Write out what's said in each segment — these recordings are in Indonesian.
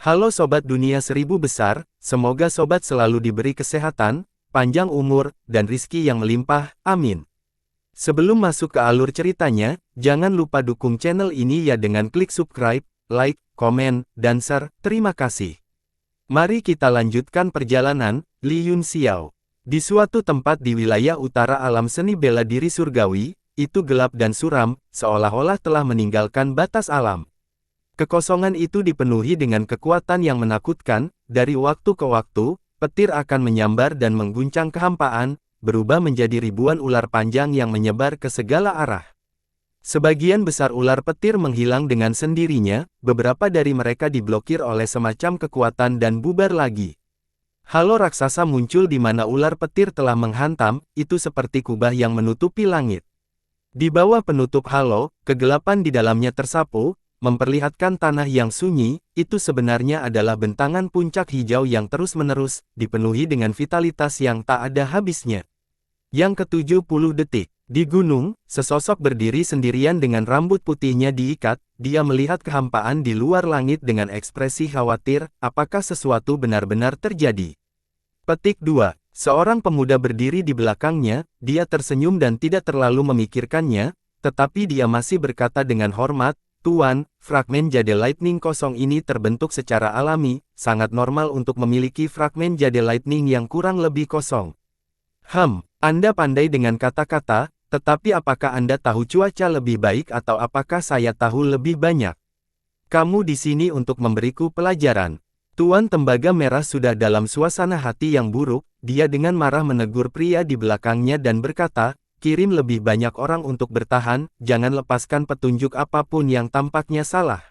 Halo Sobat Dunia Seribu Besar, semoga Sobat selalu diberi kesehatan, panjang umur, dan rizki yang melimpah, amin. Sebelum masuk ke alur ceritanya, jangan lupa dukung channel ini ya dengan klik subscribe, like, komen, dan share, terima kasih. Mari kita lanjutkan perjalanan, Li Yun Xiao. Di suatu tempat di wilayah utara alam seni bela diri surgawi, itu gelap dan suram, seolah-olah telah meninggalkan batas alam. Kekosongan itu dipenuhi dengan kekuatan yang menakutkan, dari waktu ke waktu, petir akan menyambar dan mengguncang kehampaan, berubah menjadi ribuan ular panjang yang menyebar ke segala arah. Sebagian besar ular petir menghilang dengan sendirinya, beberapa dari mereka diblokir oleh semacam kekuatan dan bubar lagi. Halo raksasa muncul di mana ular petir telah menghantam, itu seperti kubah yang menutupi langit. Di bawah penutup halo, kegelapan di dalamnya tersapu, memperlihatkan tanah yang sunyi, itu sebenarnya adalah bentangan puncak hijau yang terus-menerus, dipenuhi dengan vitalitas yang tak ada habisnya. Yang ke-70 detik. Di gunung, sesosok berdiri sendirian dengan rambut putihnya diikat, dia melihat kehampaan di luar langit dengan ekspresi khawatir, apakah sesuatu benar-benar terjadi? Petik 2. Seorang pemuda berdiri di belakangnya, dia tersenyum dan tidak terlalu memikirkannya, tetapi dia masih berkata dengan hormat, Tuan, fragmen jade lightning kosong ini terbentuk secara alami, sangat normal untuk memiliki fragmen jade lightning yang kurang lebih kosong. Anda pandai dengan kata-kata, tetapi apakah Anda tahu cuaca lebih baik atau apakah saya tahu lebih banyak? Kamu di sini untuk memberiku pelajaran. Tuan Tembaga Merah sudah dalam suasana hati yang buruk, dia dengan marah menegur pria di belakangnya dan berkata, kirim lebih banyak orang untuk bertahan, jangan lepaskan petunjuk apapun yang tampaknya salah.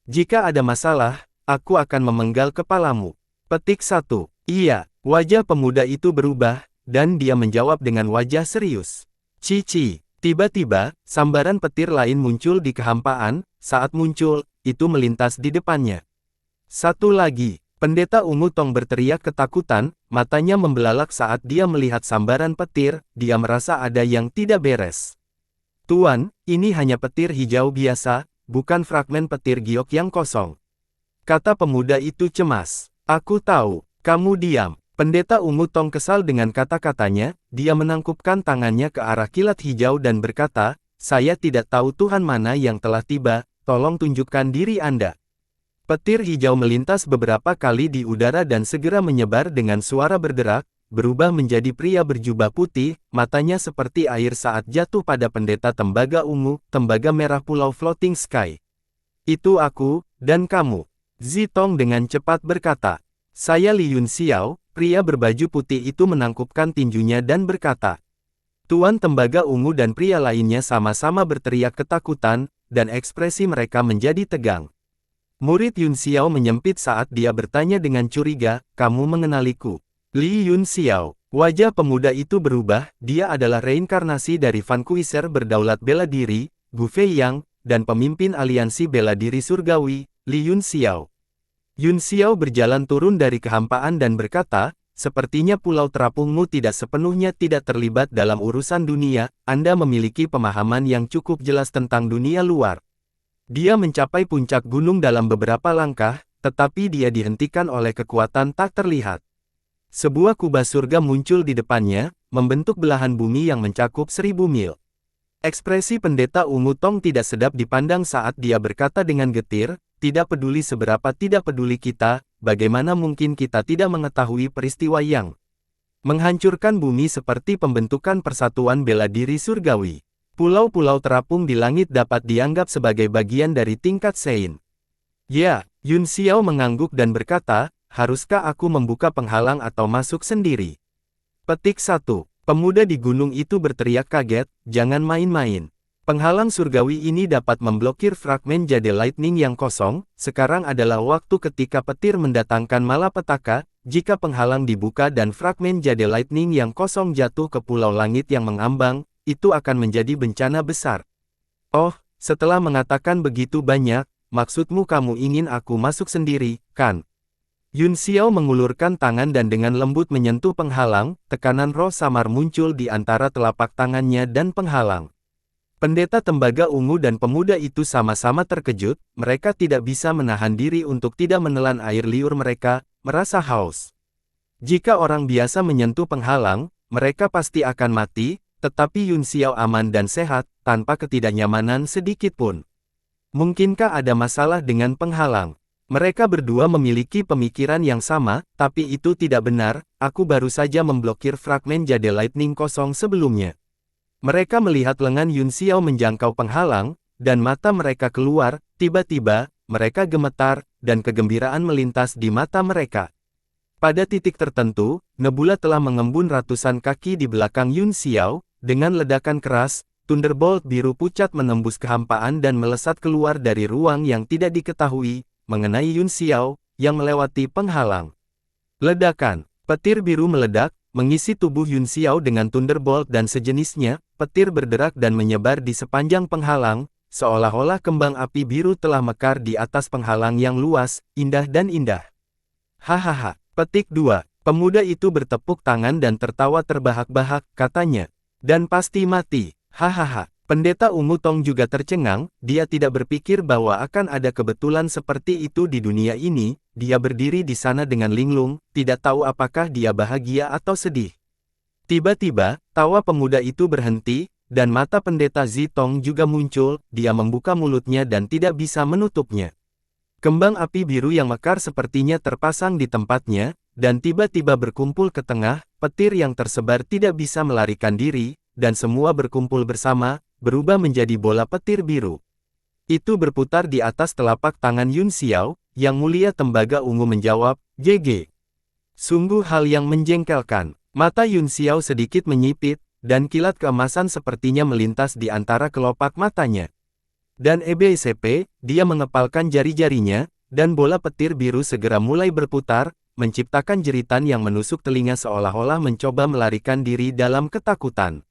Jika ada masalah, aku akan memenggal kepalamu. Petik 1. Iya, wajah pemuda itu berubah, dan dia menjawab dengan wajah serius. Cici. Tiba-tiba, sambaran petir lain muncul di kehampaan, saat muncul, itu melintas di depannya. Satu lagi. Pendeta Ungu Tong berteriak ketakutan, matanya membelalak saat dia melihat sambaran petir, dia merasa ada yang tidak beres. Tuan, ini hanya petir hijau biasa, bukan fragmen petir giok yang kosong. Kata pemuda itu cemas. Aku tahu, kamu diam. Pendeta Ungu Tong kesal dengan kata-katanya, dia menangkupkan tangannya ke arah kilat hijau dan berkata, saya tidak tahu Tuhan mana yang telah tiba, tolong tunjukkan diri Anda. Petir hijau melintas beberapa kali di udara dan segera menyebar dengan suara berderak, berubah menjadi pria berjubah putih, matanya seperti air saat jatuh pada pendeta Tembaga Ungu, Tembaga Merah Pulau Floating Sky. Itu aku, dan kamu. Zitong dengan cepat berkata. Saya Li Yun Xiao, pria berbaju putih itu menangkupkan tinjunya dan berkata. Tuan Tembaga Ungu dan pria lainnya sama-sama berteriak ketakutan, dan ekspresi mereka menjadi tegang. Murid Yun Xiao menyempit saat dia bertanya dengan curiga, kamu mengenaliku? Li Yun Xiao. Wajah pemuda itu berubah, dia adalah reinkarnasi dari Vanquisher berdaulat bela diri, Gu Fei Yang, dan pemimpin aliansi bela diri surgawi, Li Yun Xiao. Yun Xiao berjalan turun dari kehampaan dan berkata, sepertinya pulau terapungmu tidak sepenuhnya tidak terlibat dalam urusan dunia, Anda memiliki pemahaman yang cukup jelas tentang dunia luar. Dia mencapai puncak gunung dalam beberapa langkah, tetapi dia dihentikan oleh kekuatan tak terlihat. Sebuah kubah surga muncul di depannya, membentuk belahan bumi yang mencakup 1000 mil. Ekspresi pendeta Ungu Tong tidak sedap dipandang saat dia berkata dengan getir, tidak peduli seberapa tidak peduli kita, bagaimana mungkin kita tidak mengetahui peristiwa yang menghancurkan bumi seperti pembentukan persatuan bela diri surgawi. Pulau-pulau terapung di langit dapat dianggap sebagai bagian dari tingkat Sein. Ya, Yun Xiao mengangguk dan berkata, haruskah aku membuka penghalang atau masuk sendiri? Petik 1. Pemuda di gunung itu berteriak kaget, jangan main-main. Penghalang surgawi ini dapat memblokir fragmen jade lightning yang kosong, sekarang adalah waktu ketika petir mendatangkan malapetaka, jika penghalang dibuka dan fragmen jade lightning yang kosong jatuh ke pulau langit yang mengambang, itu akan menjadi bencana besar. Oh, setelah mengatakan begitu banyak, maksudmu kamu ingin aku masuk sendiri, kan? Yun Xiao mengulurkan tangan dan dengan lembut menyentuh penghalang, tekanan roh samar muncul di antara telapak tangannya dan penghalang. Pendeta tembaga ungu dan pemuda itu sama-sama terkejut, mereka tidak bisa menahan diri untuk tidak menelan air liur mereka, merasa haus. Jika orang biasa menyentuh penghalang, mereka pasti akan mati, tetapi Yun Xiao aman dan sehat, tanpa ketidaknyamanan sedikit pun. Mungkinkah ada masalah dengan penghalang? Mereka berdua memiliki pemikiran yang sama, tapi itu tidak benar, aku baru saja memblokir fragmen jade lightning kosong sebelumnya. Mereka melihat lengan Yun Xiao menjangkau penghalang, dan mata mereka keluar, tiba-tiba, mereka gemetar, dan kegembiraan melintas di mata mereka. Pada titik tertentu, nebula telah mengembun ratusan kaki di belakang Yun Xiao, dengan ledakan keras, Thunderbolt biru pucat menembus kehampaan dan melesat keluar dari ruang yang tidak diketahui, mengenai Yun Xiao, yang melewati penghalang. Ledakan, petir biru meledak, mengisi tubuh Yun Xiao dengan Thunderbolt dan sejenisnya, petir berderak dan menyebar di sepanjang penghalang, seolah-olah kembang api biru telah mekar di atas penghalang yang luas, indah dan indah. Hahaha, petik 2. Pemuda itu bertepuk tangan dan tertawa terbahak-bahak, katanya. Dan pasti mati, hahaha. Pendeta Ungu Tong juga tercengang, dia tidak berpikir bahwa akan ada kebetulan seperti itu di dunia ini, dia berdiri di sana dengan linglung, tidak tahu apakah dia bahagia atau sedih. Tiba-tiba, tawa pemuda itu berhenti, dan mata pendeta Zitong juga muncul, dia membuka mulutnya dan tidak bisa menutupnya. Kembang api biru yang mekar sepertinya terpasang di tempatnya, dan tiba-tiba berkumpul ke tengah, petir yang tersebar tidak bisa melarikan diri, dan semua berkumpul bersama, berubah menjadi bola petir biru. Itu berputar di atas telapak tangan Yun Xiao, Yang Mulia Tembaga Ungu menjawab, GG. Sungguh hal yang menjengkelkan. Mata Yun Xiao sedikit menyipit, dan kilat keemasan sepertinya melintas di antara kelopak matanya. Dan EBCP, dia mengepalkan jari-jarinya, dan bola petir biru segera mulai berputar, menciptakan jeritan yang menusuk telinga seolah-olah mencoba melarikan diri dalam ketakutan.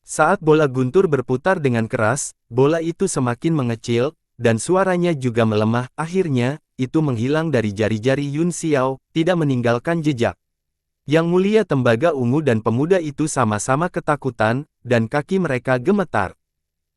Saat bola guntur berputar dengan keras, bola itu semakin mengecil, dan suaranya juga melemah. Akhirnya, itu menghilang dari jari-jari Yun Xiao, tidak meninggalkan jejak. Yang Mulia Tembaga Ungu dan pemuda itu sama-sama ketakutan, dan kaki mereka gemetar.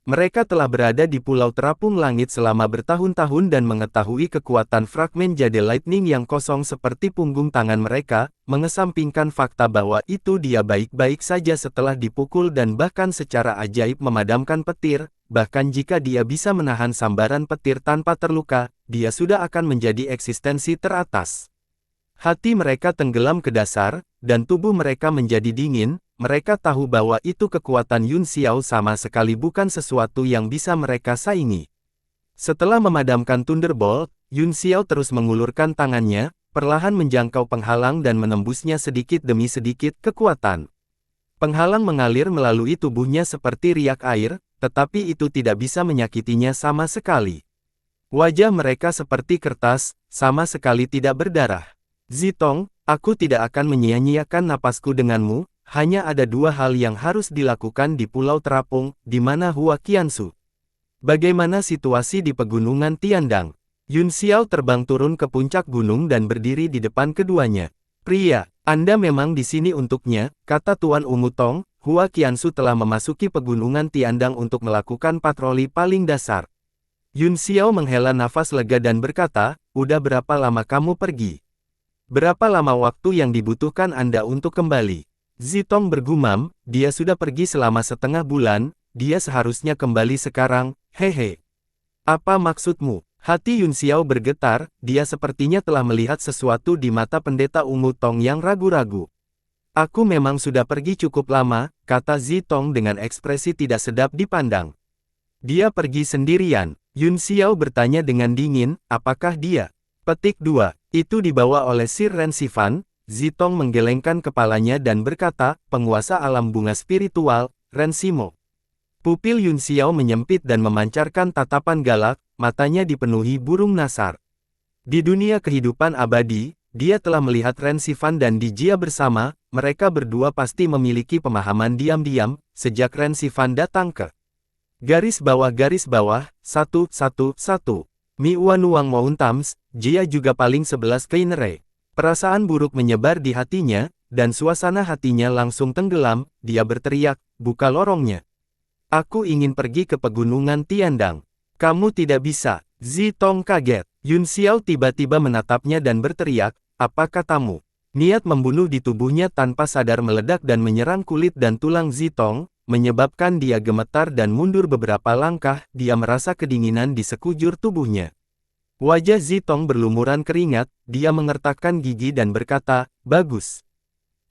Mereka telah berada di Pulau Terapung Langit selama bertahun-tahun dan mengetahui kekuatan fragmen jade lightning yang kosong seperti punggung tangan mereka, mengesampingkan fakta bahwa itu dia baik-baik saja setelah dipukul dan bahkan secara ajaib memadamkan petir, bahkan jika dia bisa menahan sambaran petir tanpa terluka, dia sudah akan menjadi eksistensi teratas. Hati mereka tenggelam ke dasar, dan tubuh mereka menjadi dingin. Mereka tahu bahwa itu kekuatan Yun Xiao sama sekali bukan sesuatu yang bisa mereka saingi. Setelah memadamkan Thunderbolt, Yun Xiao terus mengulurkan tangannya, perlahan menjangkau penghalang dan menembusnya sedikit demi sedikit kekuatan. Penghalang mengalir melalui tubuhnya seperti riak air, tetapi itu tidak bisa menyakitinya sama sekali. Wajah mereka seperti kertas, sama sekali tidak berdarah. Zitong, aku tidak akan menyia-nyiakan napasku denganmu. Hanya ada dua hal yang harus dilakukan di Pulau Terapung, di mana Hua Qiansu. Bagaimana situasi di pegunungan Tiandang? Yun Xiao terbang turun ke puncak gunung dan berdiri di depan keduanya. Pria, Anda memang di sini untuknya, kata Tuan Ungu Tong. Hua Qiansu telah memasuki pegunungan Tiandang untuk melakukan patroli paling dasar. Yun Xiao menghela nafas lega dan berkata, udah berapa lama kamu pergi? Berapa lama waktu yang dibutuhkan Anda untuk kembali? Zitong bergumam, dia sudah pergi selama setengah bulan, dia seharusnya kembali sekarang, hehe. Apa maksudmu? Hati Yun Xiao bergetar, dia sepertinya telah melihat sesuatu di mata pendeta Ungu Tong yang ragu-ragu. Aku memang sudah pergi cukup lama, kata Zitong dengan ekspresi tidak sedap dipandang. Dia pergi sendirian. Yun Xiao bertanya dengan dingin, apakah dia? Petik 2, itu dibawa oleh Sir Ren Xifan. Zitong menggelengkan kepalanya dan berkata, penguasa alam bunga spiritual, Ren Ximo. Pupil Yun Xiao menyempit dan memancarkan tatapan galak, matanya dipenuhi burung nasar. Di dunia kehidupan abadi, dia telah melihat Ren Xifan dan Di Jia bersama, mereka berdua pasti memiliki pemahaman diam-diam, sejak Ren Xifan datang ke garis bawah 111. Mi Wan Wang Mountams, Jia juga paling 11 Keinere. Perasaan buruk menyebar di hatinya, dan suasana hatinya langsung tenggelam, dia berteriak, buka lorongnya. Aku ingin pergi ke pegunungan Tiandang. Kamu tidak bisa. Zitong kaget. Yun Xiao tiba-tiba menatapnya dan berteriak, apa katamu? Niat membunuh di tubuhnya tanpa sadar meledak dan menyerang kulit dan tulang Zitong, menyebabkan dia gemetar dan mundur beberapa langkah. Dia merasa kedinginan di sekujur tubuhnya. Wajah Zitong berlumuran keringat, dia mengertakkan gigi dan berkata, bagus.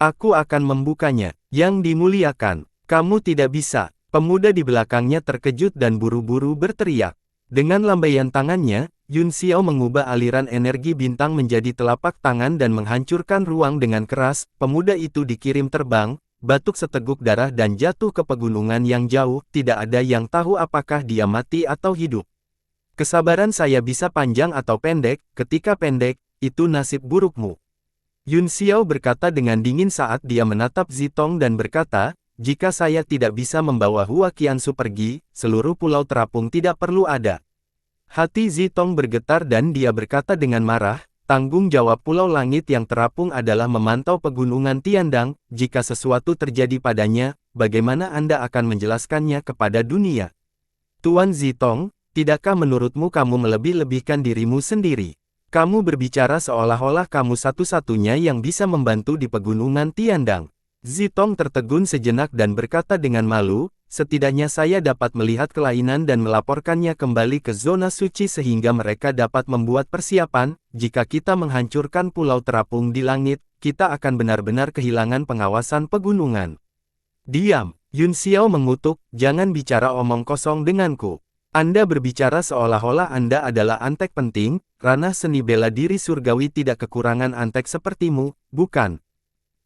Aku akan membukanya. Yang dimuliakan, kamu tidak bisa. Pemuda di belakangnya terkejut dan buru-buru berteriak. Dengan lambaian tangannya, Yun Xiao mengubah aliran energi bintang menjadi telapak tangan dan menghancurkan ruang dengan keras. Pemuda itu dikirim terbang, batuk seteguk darah dan jatuh ke pegunungan yang jauh. Tidak ada yang tahu apakah dia mati atau hidup. Kesabaran saya bisa panjang atau pendek, ketika pendek, itu nasib burukmu. Yun Xiao berkata dengan dingin saat dia menatap Zitong dan berkata, jika saya tidak bisa membawa Hua Qiansu pergi, seluruh pulau terapung tidak perlu ada. Hati Zitong bergetar dan dia berkata dengan marah, tanggung jawab Pulau Langit yang terapung adalah memantau pegunungan Tiandang, jika sesuatu terjadi padanya, bagaimana Anda akan menjelaskannya kepada dunia? Tuan Zitong, tidakkah menurutmu kamu melebih-lebihkan dirimu sendiri? Kamu berbicara seolah-olah kamu satu-satunya yang bisa membantu di pegunungan Tiandang. Zitong tertegun sejenak dan berkata dengan malu, setidaknya saya dapat melihat kelainan dan melaporkannya kembali ke zona suci sehingga mereka dapat membuat persiapan. Jika kita menghancurkan pulau terapung di langit, kita akan benar-benar kehilangan pengawasan pegunungan. Diam, Yun Xiao mengutuk, jangan bicara omong kosong denganku. Anda berbicara seolah-olah Anda adalah antek penting, ranah seni bela diri surgawi tidak kekurangan antek sepertimu, bukan?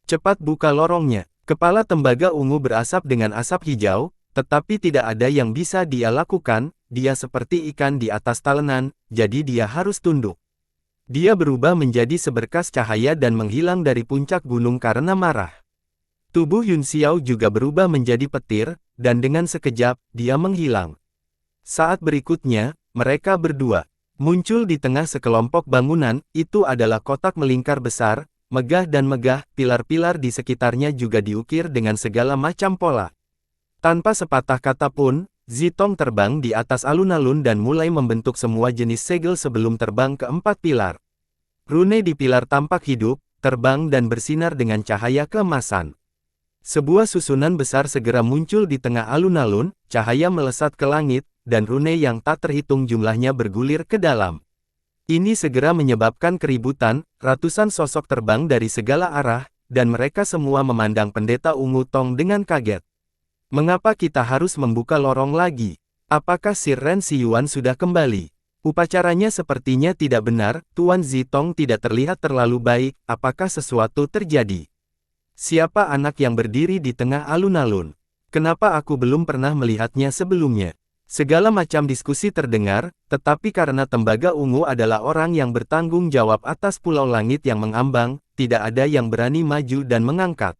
Cepat buka lorongnya. Kepala tembaga ungu berasap dengan asap hijau, tetapi tidak ada yang bisa dia lakukan, dia seperti ikan di atas talenan, jadi dia harus tunduk. Dia berubah menjadi seberkas cahaya dan menghilang dari puncak gunung karena marah. Tubuh Yun Xiao juga berubah menjadi petir, dan dengan sekejap, dia menghilang. Saat berikutnya, mereka berdua muncul di tengah sekelompok bangunan. Itu adalah kotak melingkar besar, megah dan megah, pilar-pilar di sekitarnya juga diukir dengan segala macam pola. Tanpa sepatah kata pun, Zitong terbang di atas alun-alun dan mulai membentuk semua jenis segel sebelum terbang ke 4 pilar. Rune di pilar tampak hidup, terbang dan bersinar dengan cahaya keemasan. Sebuah susunan besar segera muncul di tengah alun-alun, cahaya melesat ke langit, dan rune yang tak terhitung jumlahnya bergulir ke dalam. Ini segera menyebabkan keributan, ratusan sosok terbang dari segala arah, dan mereka semua memandang pendeta ungu Tong dengan kaget. Mengapa kita harus membuka lorong lagi? Apakah Sir Ren Xiyuan sudah kembali? Upacaranya sepertinya tidak benar, Tuan Zitong tidak terlihat terlalu baik, apakah sesuatu terjadi? Siapa anak yang berdiri di tengah alun-alun? Kenapa aku belum pernah melihatnya sebelumnya? Segala macam diskusi terdengar, tetapi karena tembaga ungu adalah orang yang bertanggung jawab atas pulau langit yang mengambang, tidak ada yang berani maju dan mengangkat.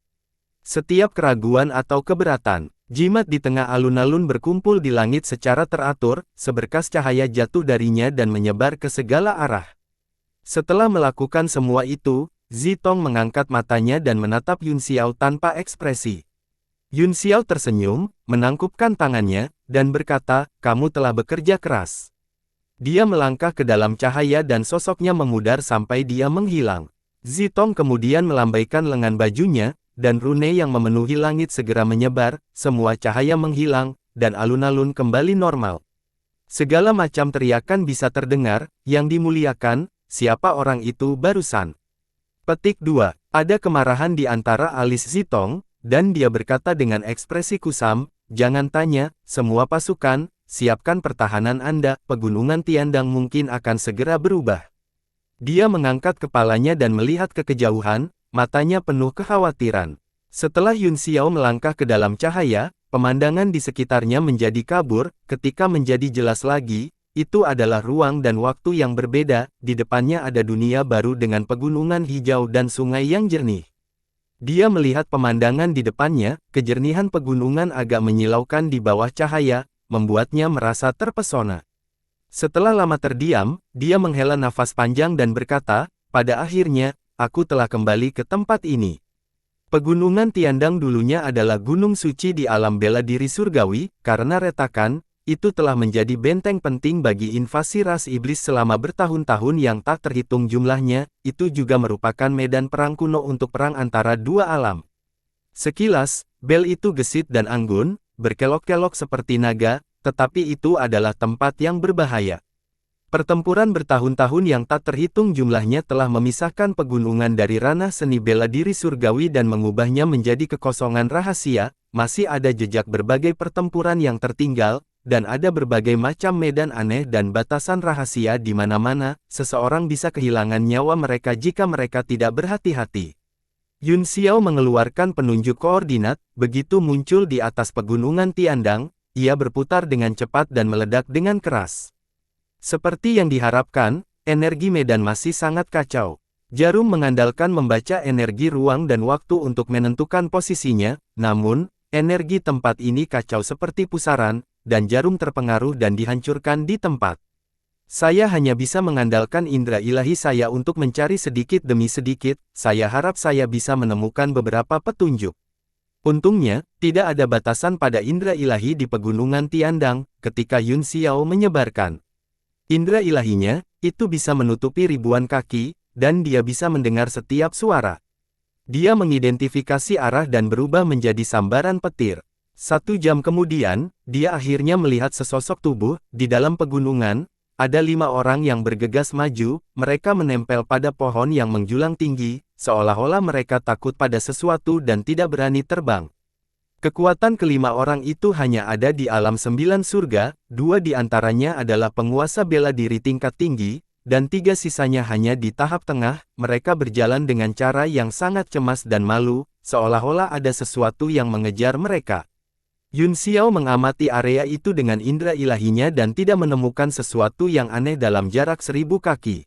Setiap keraguan atau keberatan, jimat di tengah alun-alun berkumpul di langit secara teratur, seberkas cahaya jatuh darinya dan menyebar ke segala arah. Setelah melakukan semua itu, Zitong mengangkat matanya dan menatap Yun Xiao tanpa ekspresi. Yun Xiao tersenyum, menangkupkan tangannya, dan berkata, kamu telah bekerja keras. Dia melangkah ke dalam cahaya dan sosoknya memudar sampai dia menghilang. Zitong kemudian melambaikan lengan bajunya, dan rune yang memenuhi langit segera menyebar, semua cahaya menghilang, dan alun-alun kembali normal. Segala macam teriakan bisa terdengar, yang dimuliakan, siapa orang itu barusan? Petik 2. Ada kemarahan di antara alis Zitong, dan dia berkata dengan ekspresi kusam, jangan tanya, semua pasukan, siapkan pertahanan Anda, pegunungan Tiandang mungkin akan segera berubah. Dia mengangkat kepalanya dan melihat ke kejauhan, matanya penuh kekhawatiran. Setelah Yun Xiao melangkah ke dalam cahaya, pemandangan di sekitarnya menjadi kabur, ketika menjadi jelas lagi, itu adalah ruang dan waktu yang berbeda, di depannya ada dunia baru dengan pegunungan hijau dan sungai yang jernih. Dia melihat pemandangan di depannya, kejernihan pegunungan agak menyilaukan di bawah cahaya, membuatnya merasa terpesona. Setelah lama terdiam, dia menghela nafas panjang dan berkata, pada akhirnya, aku telah kembali ke tempat ini. Pegunungan Tiandang dulunya adalah gunung suci di alam bela diri surgawi, karena retakan, itu telah menjadi benteng penting bagi invasi ras iblis selama bertahun-tahun yang tak terhitung jumlahnya, itu juga merupakan medan perang kuno untuk perang antara dua alam. Sekilas, bel itu gesit dan anggun, berkelok-kelok seperti naga, tetapi itu adalah tempat yang berbahaya. Pertempuran bertahun-tahun yang tak terhitung jumlahnya telah memisahkan pegunungan dari ranah seni bela diri surgawi dan mengubahnya menjadi kekosongan rahasia, masih ada jejak berbagai pertempuran yang tertinggal, dan ada berbagai macam medan aneh dan batasan rahasia di mana-mana, seseorang bisa kehilangan nyawa mereka jika mereka tidak berhati-hati. Yun Xiao mengeluarkan penunjuk koordinat, begitu muncul di atas pegunungan Tiandang, ia berputar dengan cepat dan meledak dengan keras. Seperti yang diharapkan, energi medan masih sangat kacau. Jarum mengandalkan membaca energi ruang dan waktu untuk menentukan posisinya, namun, energi tempat ini kacau seperti pusaran, dan jarum terpengaruh dan dihancurkan di tempat. Saya hanya bisa mengandalkan indera ilahi saya untuk mencari sedikit demi sedikit, saya harap saya bisa menemukan beberapa petunjuk. Untungnya, tidak ada batasan pada indera ilahi di pegunungan Tiandang, ketika Yun Xiao menyebarkan indera ilahinya, itu bisa menutupi ribuan kaki, dan dia bisa mendengar setiap suara. Dia mengidentifikasi arah dan berubah menjadi sambaran petir. 1 jam kemudian, dia akhirnya melihat sesosok tubuh, di dalam pegunungan, ada 5 orang yang bergegas maju, mereka menempel pada pohon yang menjulang tinggi, seolah-olah mereka takut pada sesuatu dan tidak berani terbang. Kekuatan kelima orang itu hanya ada di alam 9 surga, 2 di antaranya adalah penguasa bela diri tingkat tinggi, dan 3 sisanya hanya di tahap tengah, mereka berjalan dengan cara yang sangat cemas dan malu, seolah-olah ada sesuatu yang mengejar mereka. Yun Xiao mengamati area itu dengan indera ilahinya dan tidak menemukan sesuatu yang aneh dalam jarak 1000 kaki.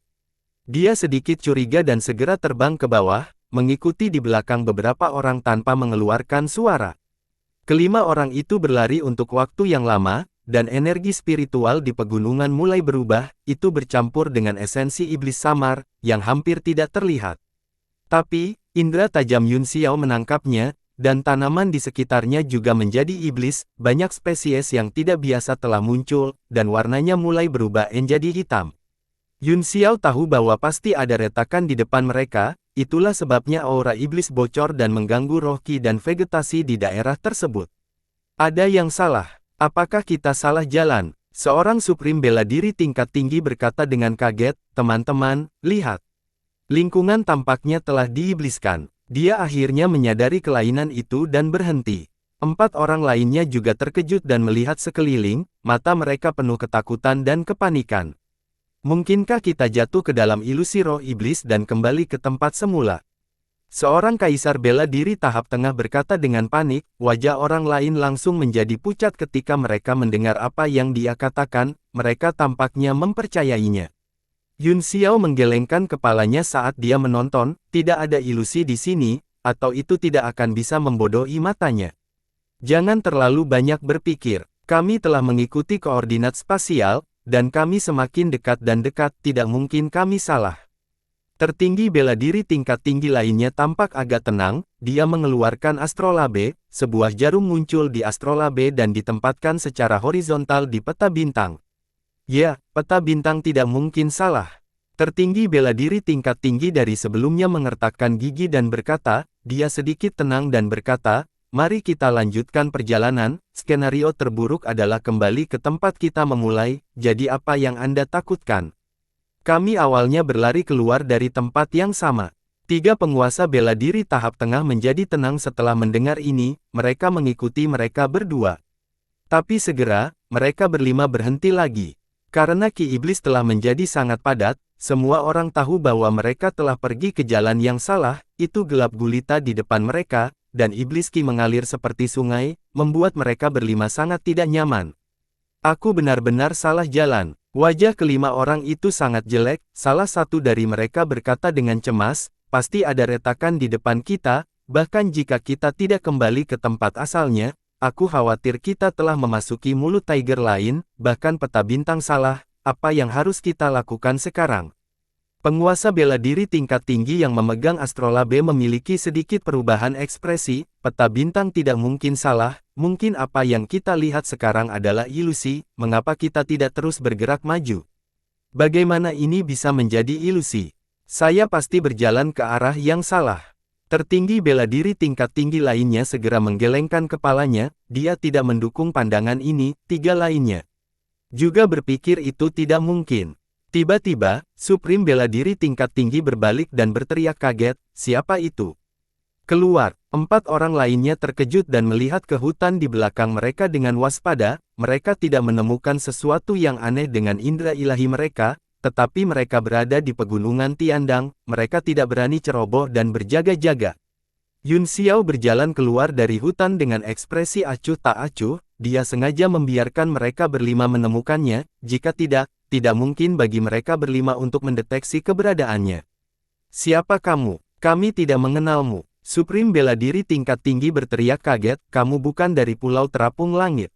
Dia sedikit curiga dan segera terbang ke bawah, mengikuti di belakang beberapa orang tanpa mengeluarkan suara. Kelima orang itu berlari untuk waktu yang lama, dan energi spiritual di pegunungan mulai berubah, itu bercampur dengan esensi iblis samar, yang hampir tidak terlihat. Tapi, indera tajam Yun Xiao menangkapnya, dan tanaman di sekitarnya juga menjadi iblis, banyak spesies yang tidak biasa telah muncul, dan warnanya mulai berubah menjadi hitam. Yun Xiao tahu bahwa pasti ada retakan di depan mereka, itulah sebabnya aura iblis bocor dan mengganggu roh ki dan vegetasi di daerah tersebut. Ada yang salah. Apakah kita salah jalan? Seorang suprim bela diri tingkat tinggi berkata dengan kaget, teman-teman, lihat. Lingkungan tampaknya telah diibliskan. Dia akhirnya menyadari kelainan itu dan berhenti. 4 orang lainnya juga terkejut dan melihat sekeliling, mata mereka penuh ketakutan dan kepanikan. Mungkinkah kita jatuh ke dalam ilusi roh iblis dan kembali ke tempat semula? Seorang kaisar bela diri tahap tengah berkata dengan panik, wajah orang lain langsung menjadi pucat ketika mereka mendengar apa yang dia katakan, mereka tampaknya mempercayainya. Yun Xiao menggelengkan kepalanya saat dia menonton, tidak ada ilusi di sini, atau itu tidak akan bisa membodohi matanya. Jangan terlalu banyak berpikir, kami telah mengikuti koordinat spasial, dan kami semakin dekat dan dekat, tidak mungkin kami salah. Tertinggi bela diri tingkat tinggi lainnya tampak agak tenang, dia mengeluarkan astrolabe, sebuah jarum muncul di astrolabe dan ditempatkan secara horizontal di peta bintang. Ya, peta bintang tidak mungkin salah. Tertinggi bela diri tingkat tinggi dari sebelumnya mengertakkan gigi dan berkata, dia sedikit tenang dan berkata, mari kita lanjutkan perjalanan, skenario terburuk adalah kembali ke tempat kita memulai, jadi apa yang Anda takutkan? Kami awalnya berlari keluar dari tempat yang sama. 3 penguasa bela diri tahap tengah menjadi tenang setelah mendengar ini, mereka mengikuti mereka berdua. Tapi segera, mereka berlima berhenti lagi. Karena ki iblis telah menjadi sangat padat, semua orang tahu bahwa mereka telah pergi ke jalan yang salah, itu gelap gulita di depan mereka, dan iblis ki mengalir seperti sungai, membuat mereka berlima sangat tidak nyaman. Aku benar-benar salah jalan. Wajah kelima orang itu sangat jelek, salah satu dari mereka berkata dengan cemas, pasti ada retakan di depan kita, bahkan jika kita tidak kembali ke tempat asalnya, aku khawatir kita telah memasuki mulut tiger lain, bahkan peta bintang salah, apa yang harus kita lakukan sekarang? Penguasa bela diri tingkat tinggi yang memegang astrolabe memiliki sedikit perubahan ekspresi, peta bintang tidak mungkin salah, mungkin apa yang kita lihat sekarang adalah ilusi, mengapa kita tidak terus bergerak maju? Bagaimana ini bisa menjadi ilusi? Saya pasti berjalan ke arah yang salah. Tertinggi bela diri tingkat tinggi lainnya segera menggelengkan kepalanya, dia tidak mendukung pandangan ini, tiga lainnya juga berpikir itu tidak mungkin. Tiba-tiba, Supreme bela diri tingkat tinggi berbalik dan berteriak kaget, siapa itu? Keluar, 4 orang lainnya terkejut dan melihat ke hutan di belakang mereka dengan waspada, mereka tidak menemukan sesuatu yang aneh dengan indera ilahi mereka, tetapi mereka berada di pegunungan Tiandang, mereka tidak berani ceroboh dan berjaga-jaga. Yun Xiao berjalan keluar dari hutan dengan ekspresi acuh tak acuh, dia sengaja membiarkan mereka berlima menemukannya, jika tidak mungkin bagi mereka berlima untuk mendeteksi keberadaannya. Siapa kamu? Kami tidak mengenalmu. Supreme bela diri tingkat tinggi berteriak kaget, kamu bukan dari Pulau Terapung Langit.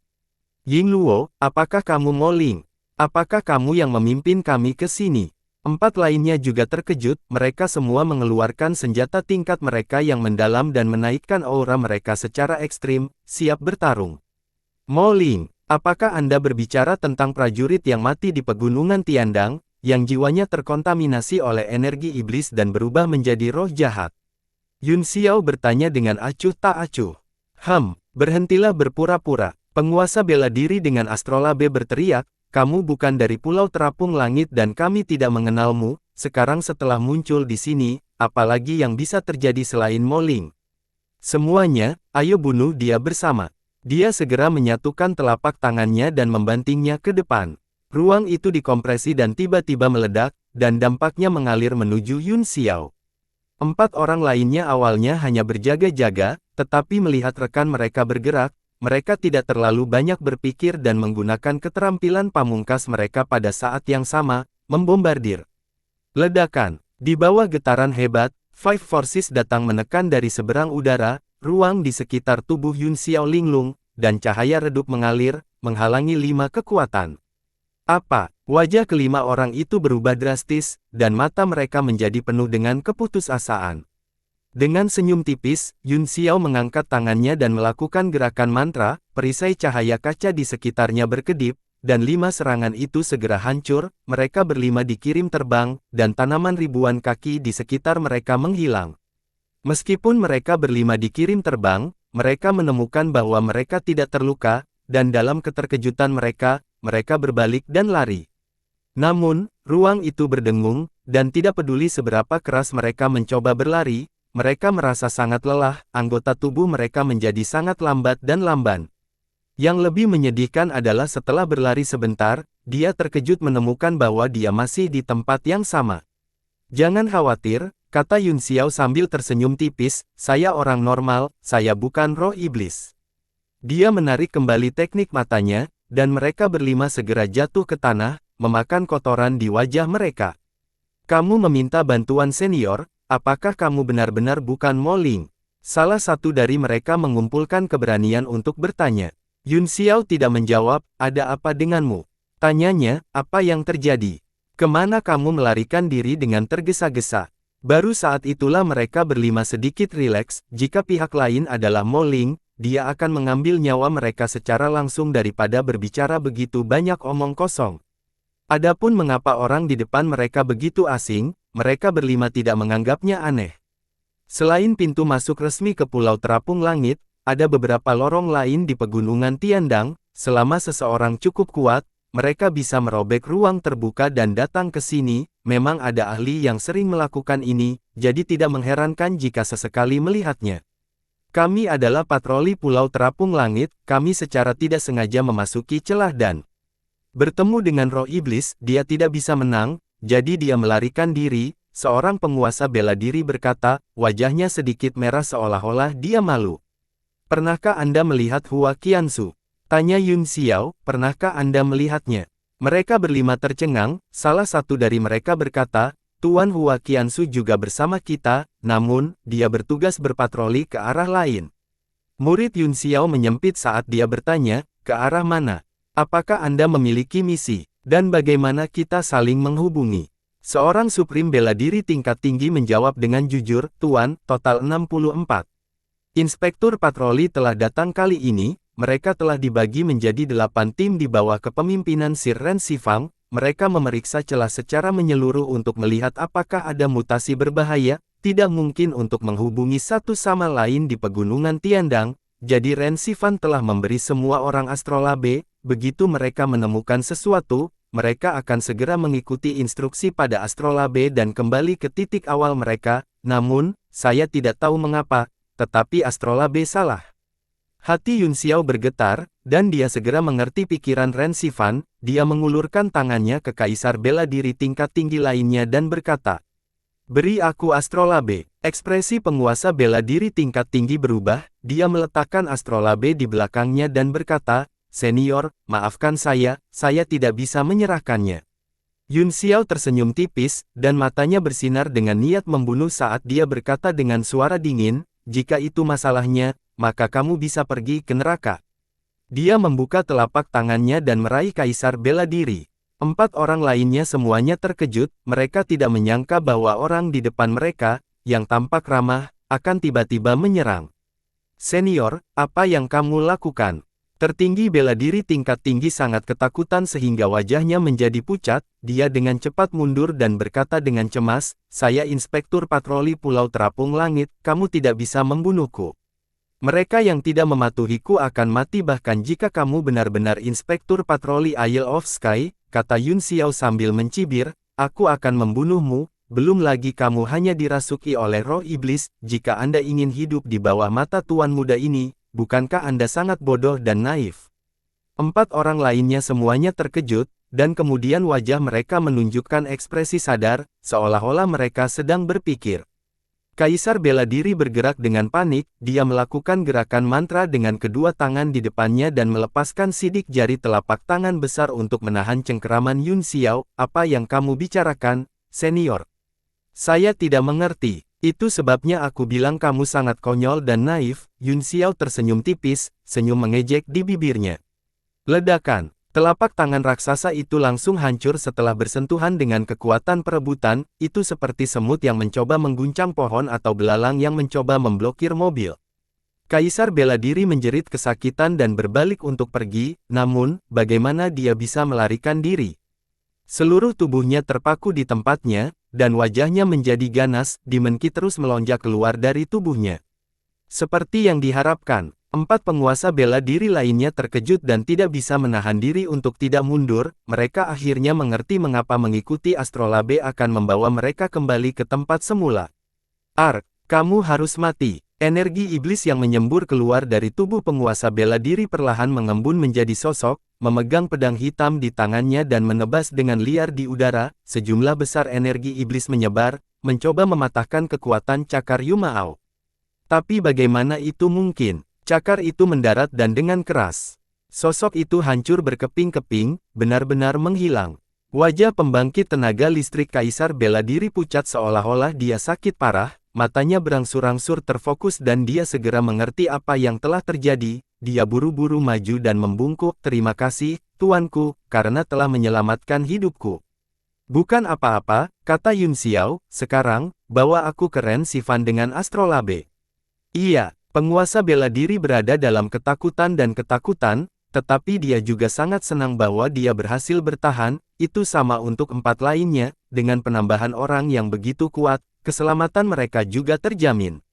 Ying Luo, apakah kamu Moling? Apakah kamu yang memimpin kami ke sini? 4 lainnya juga terkejut, mereka semua mengeluarkan senjata tingkat mereka yang mendalam dan menaikkan aura mereka secara ekstrim, siap bertarung. Moling, apakah Anda berbicara tentang prajurit yang mati di pegunungan Tiandang, yang jiwanya terkontaminasi oleh energi iblis dan berubah menjadi roh jahat? Yun Xiao bertanya dengan acuh tak acuh. Berhentilah berpura-pura. Penguasa bela diri dengan astrolabe berteriak, kamu bukan dari Pulau Terapung Langit dan kami tidak mengenalmu, sekarang setelah muncul di sini, apalagi yang bisa terjadi selain Moling? Semuanya, ayo bunuh dia bersama. Dia segera menyatukan telapak tangannya dan membantingnya ke depan. Ruang itu dikompresi dan tiba-tiba meledak, dan dampaknya mengalir menuju Yun Xiao. 4 orang lainnya awalnya hanya berjaga-jaga, tetapi melihat rekan mereka bergerak, mereka tidak terlalu banyak berpikir dan menggunakan keterampilan pamungkas mereka pada saat yang sama, membombardir. Ledakan. Di bawah getaran hebat, Five Forces datang menekan dari seberang udara, ruang di sekitar tubuh Yun Xiao linglung, dan cahaya redup mengalir, menghalangi 5 kekuatan. Apa? Wajah kelima orang itu berubah drastis, dan mata mereka menjadi penuh dengan keputusasaan. Dengan senyum tipis, Yun Xiao mengangkat tangannya dan melakukan gerakan mantra, perisai cahaya kaca di sekitarnya berkedip, dan 5 serangan itu segera hancur, mereka berlima dikirim terbang, dan tanaman ribuan kaki di sekitar mereka menghilang. Meskipun mereka berlima dikirim terbang, mereka menemukan bahwa mereka tidak terluka, dan dalam keterkejutan mereka berbalik dan lari. Namun, ruang itu berdengung, dan tidak peduli seberapa keras mereka mencoba berlari, mereka merasa sangat lelah, anggota tubuh mereka menjadi sangat lambat dan lamban. Yang lebih menyedihkan adalah setelah berlari sebentar, dia terkejut menemukan bahwa dia masih di tempat yang sama. Jangan khawatir, kata Yun Xiao sambil tersenyum tipis, saya orang normal, saya bukan roh iblis. Dia menarik kembali teknik matanya, dan mereka berlima segera jatuh ke tanah, memakan kotoran di wajah mereka. Kamu meminta bantuan senior, apakah kamu benar-benar bukan Moling? Salah satu dari mereka mengumpulkan keberanian untuk bertanya. Yun Xiao tidak menjawab, ada apa denganmu? Tanyanya, apa yang terjadi? Kemana kamu melarikan diri dengan tergesa-gesa? Baru saat itulah mereka berlima sedikit rileks, jika pihak lain adalah Moling, dia akan mengambil nyawa mereka secara langsung daripada berbicara begitu banyak omong kosong. Adapun mengapa orang di depan mereka begitu asing, mereka berlima tidak menganggapnya aneh. Selain pintu masuk resmi ke Pulau Terapung Langit, ada beberapa lorong lain di pegunungan Tiandang, selama seseorang cukup kuat, mereka bisa merobek ruang terbuka dan datang ke sini, memang ada ahli yang sering melakukan ini, jadi tidak mengherankan jika sesekali melihatnya. Kami adalah patroli Pulau Terapung Langit, kami secara tidak sengaja memasuki celah dan bertemu dengan roh iblis, dia tidak bisa menang, jadi dia melarikan diri, seorang penguasa bela diri berkata, wajahnya sedikit merah seolah-olah dia malu. Pernahkah Anda melihat Hua Qiansu? Tanya Yun Xiao, pernahkah Anda melihatnya? Mereka berlima tercengang, salah satu dari mereka berkata, Tuan Hua Qiansu juga bersama kita, namun, dia bertugas berpatroli ke arah lain. Murid Yun Xiao menyempit saat dia bertanya, ke arah mana? Apakah Anda memiliki misi? Dan bagaimana kita saling menghubungi? Seorang Supreme bela diri tingkat tinggi menjawab dengan jujur, Tuan, total 64. Inspektur patroli telah datang kali ini, mereka telah dibagi menjadi 8 tim di bawah kepemimpinan Sir Ren Sifang, mereka memeriksa celah secara menyeluruh untuk melihat apakah ada mutasi berbahaya, tidak mungkin untuk menghubungi satu sama lain di pegunungan Tiandang. Jadi Ren Sifan telah memberi semua orang astrolabe, begitu mereka menemukan sesuatu, mereka akan segera mengikuti instruksi pada astrolabe dan kembali ke titik awal mereka, namun, saya tidak tahu mengapa, tetapi astrolabe salah. Hati Yun Xiao bergetar, dan dia segera mengerti pikiran Ren Sifan, dia mengulurkan tangannya ke kaisar bela diri tingkat tinggi lainnya dan berkata, "Beri aku astrolabe." Ekspresi penguasa bela diri tingkat tinggi berubah, dia meletakkan astrolabe di belakangnya dan berkata, "Senior, maafkan saya tidak bisa menyerahkannya." Yun Xiao tersenyum tipis, dan matanya bersinar dengan niat membunuh saat dia berkata dengan suara dingin, "Jika itu masalahnya, maka kamu bisa pergi ke neraka." Dia membuka telapak tangannya dan meraih kaisar bela diri. 4 orang lainnya semuanya terkejut, mereka tidak menyangka bahwa orang di depan mereka, yang tampak ramah, akan tiba-tiba menyerang. "Senior, apa yang kamu lakukan?" Tertinggi bela diri tingkat tinggi sangat ketakutan sehingga wajahnya menjadi pucat, dia dengan cepat mundur dan berkata dengan cemas, "Saya Inspektur Patroli Pulau Terapung Langit, kamu tidak bisa membunuhku. Mereka yang tidak mematuhiku akan mati bahkan jika kamu benar-benar Inspektur Patroli Isle of Sky," kata Yun Xiao sambil mencibir, "aku akan membunuhmu, belum lagi kamu hanya dirasuki oleh roh iblis, jika Anda ingin hidup di bawah mata tuan muda ini, bukankah Anda sangat bodoh dan naif?" 4 orang lainnya semuanya terkejut, dan kemudian wajah mereka menunjukkan ekspresi sadar, seolah-olah mereka sedang berpikir. Kaisar bela diri bergerak dengan panik, dia melakukan gerakan mantra dengan kedua tangan di depannya dan melepaskan sidik jari telapak tangan besar untuk menahan cengkeraman Yun Xiao. "Apa yang kamu bicarakan, senior? Saya tidak mengerti. Itu sebabnya aku bilang kamu sangat konyol dan naif." Yun Xiao tersenyum tipis, senyum mengejek di bibirnya. Ledakan. Telapak tangan raksasa itu langsung hancur setelah bersentuhan dengan kekuatan perebutan, itu seperti semut yang mencoba mengguncang pohon atau belalang yang mencoba memblokir mobil. Kaisar bela diri menjerit kesakitan dan berbalik untuk pergi, namun, bagaimana dia bisa melarikan diri? Seluruh tubuhnya terpaku di tempatnya, dan wajahnya menjadi ganas, Demon Ki terus melonjak keluar dari tubuhnya. Seperti yang diharapkan, 4 penguasa bela diri lainnya terkejut dan tidak bisa menahan diri untuk tidak mundur, mereka akhirnya mengerti mengapa mengikuti astrolabe akan membawa mereka kembali ke tempat semula. "Ark, kamu harus mati." Energi iblis yang menyembur keluar dari tubuh penguasa bela diri perlahan mengembun menjadi sosok, memegang pedang hitam di tangannya dan menebas dengan liar di udara, sejumlah besar energi iblis menyebar, mencoba mematahkan kekuatan cakar Yumao. Tapi bagaimana itu mungkin? Cakar itu mendarat dan dengan keras. Sosok itu hancur berkeping-keping, benar-benar menghilang. Wajah pembangkit tenaga listrik Kaisar bela diri pucat seolah-olah dia sakit parah, matanya berangsur-angsur terfokus dan dia segera mengerti apa yang telah terjadi, dia buru-buru maju dan membungkuk, "Terima kasih, tuanku, karena telah menyelamatkan hidupku." "Bukan apa-apa," kata Yun Xiao, "sekarang, bawa aku ke Ren Sifan dengan astrolabe." Iya. Penguasa bela diri berada dalam ketakutan dan ketakutan, tetapi dia juga sangat senang bahwa dia berhasil bertahan, itu sama untuk 4 lainnya, dengan penambahan orang yang begitu kuat, keselamatan mereka juga terjamin.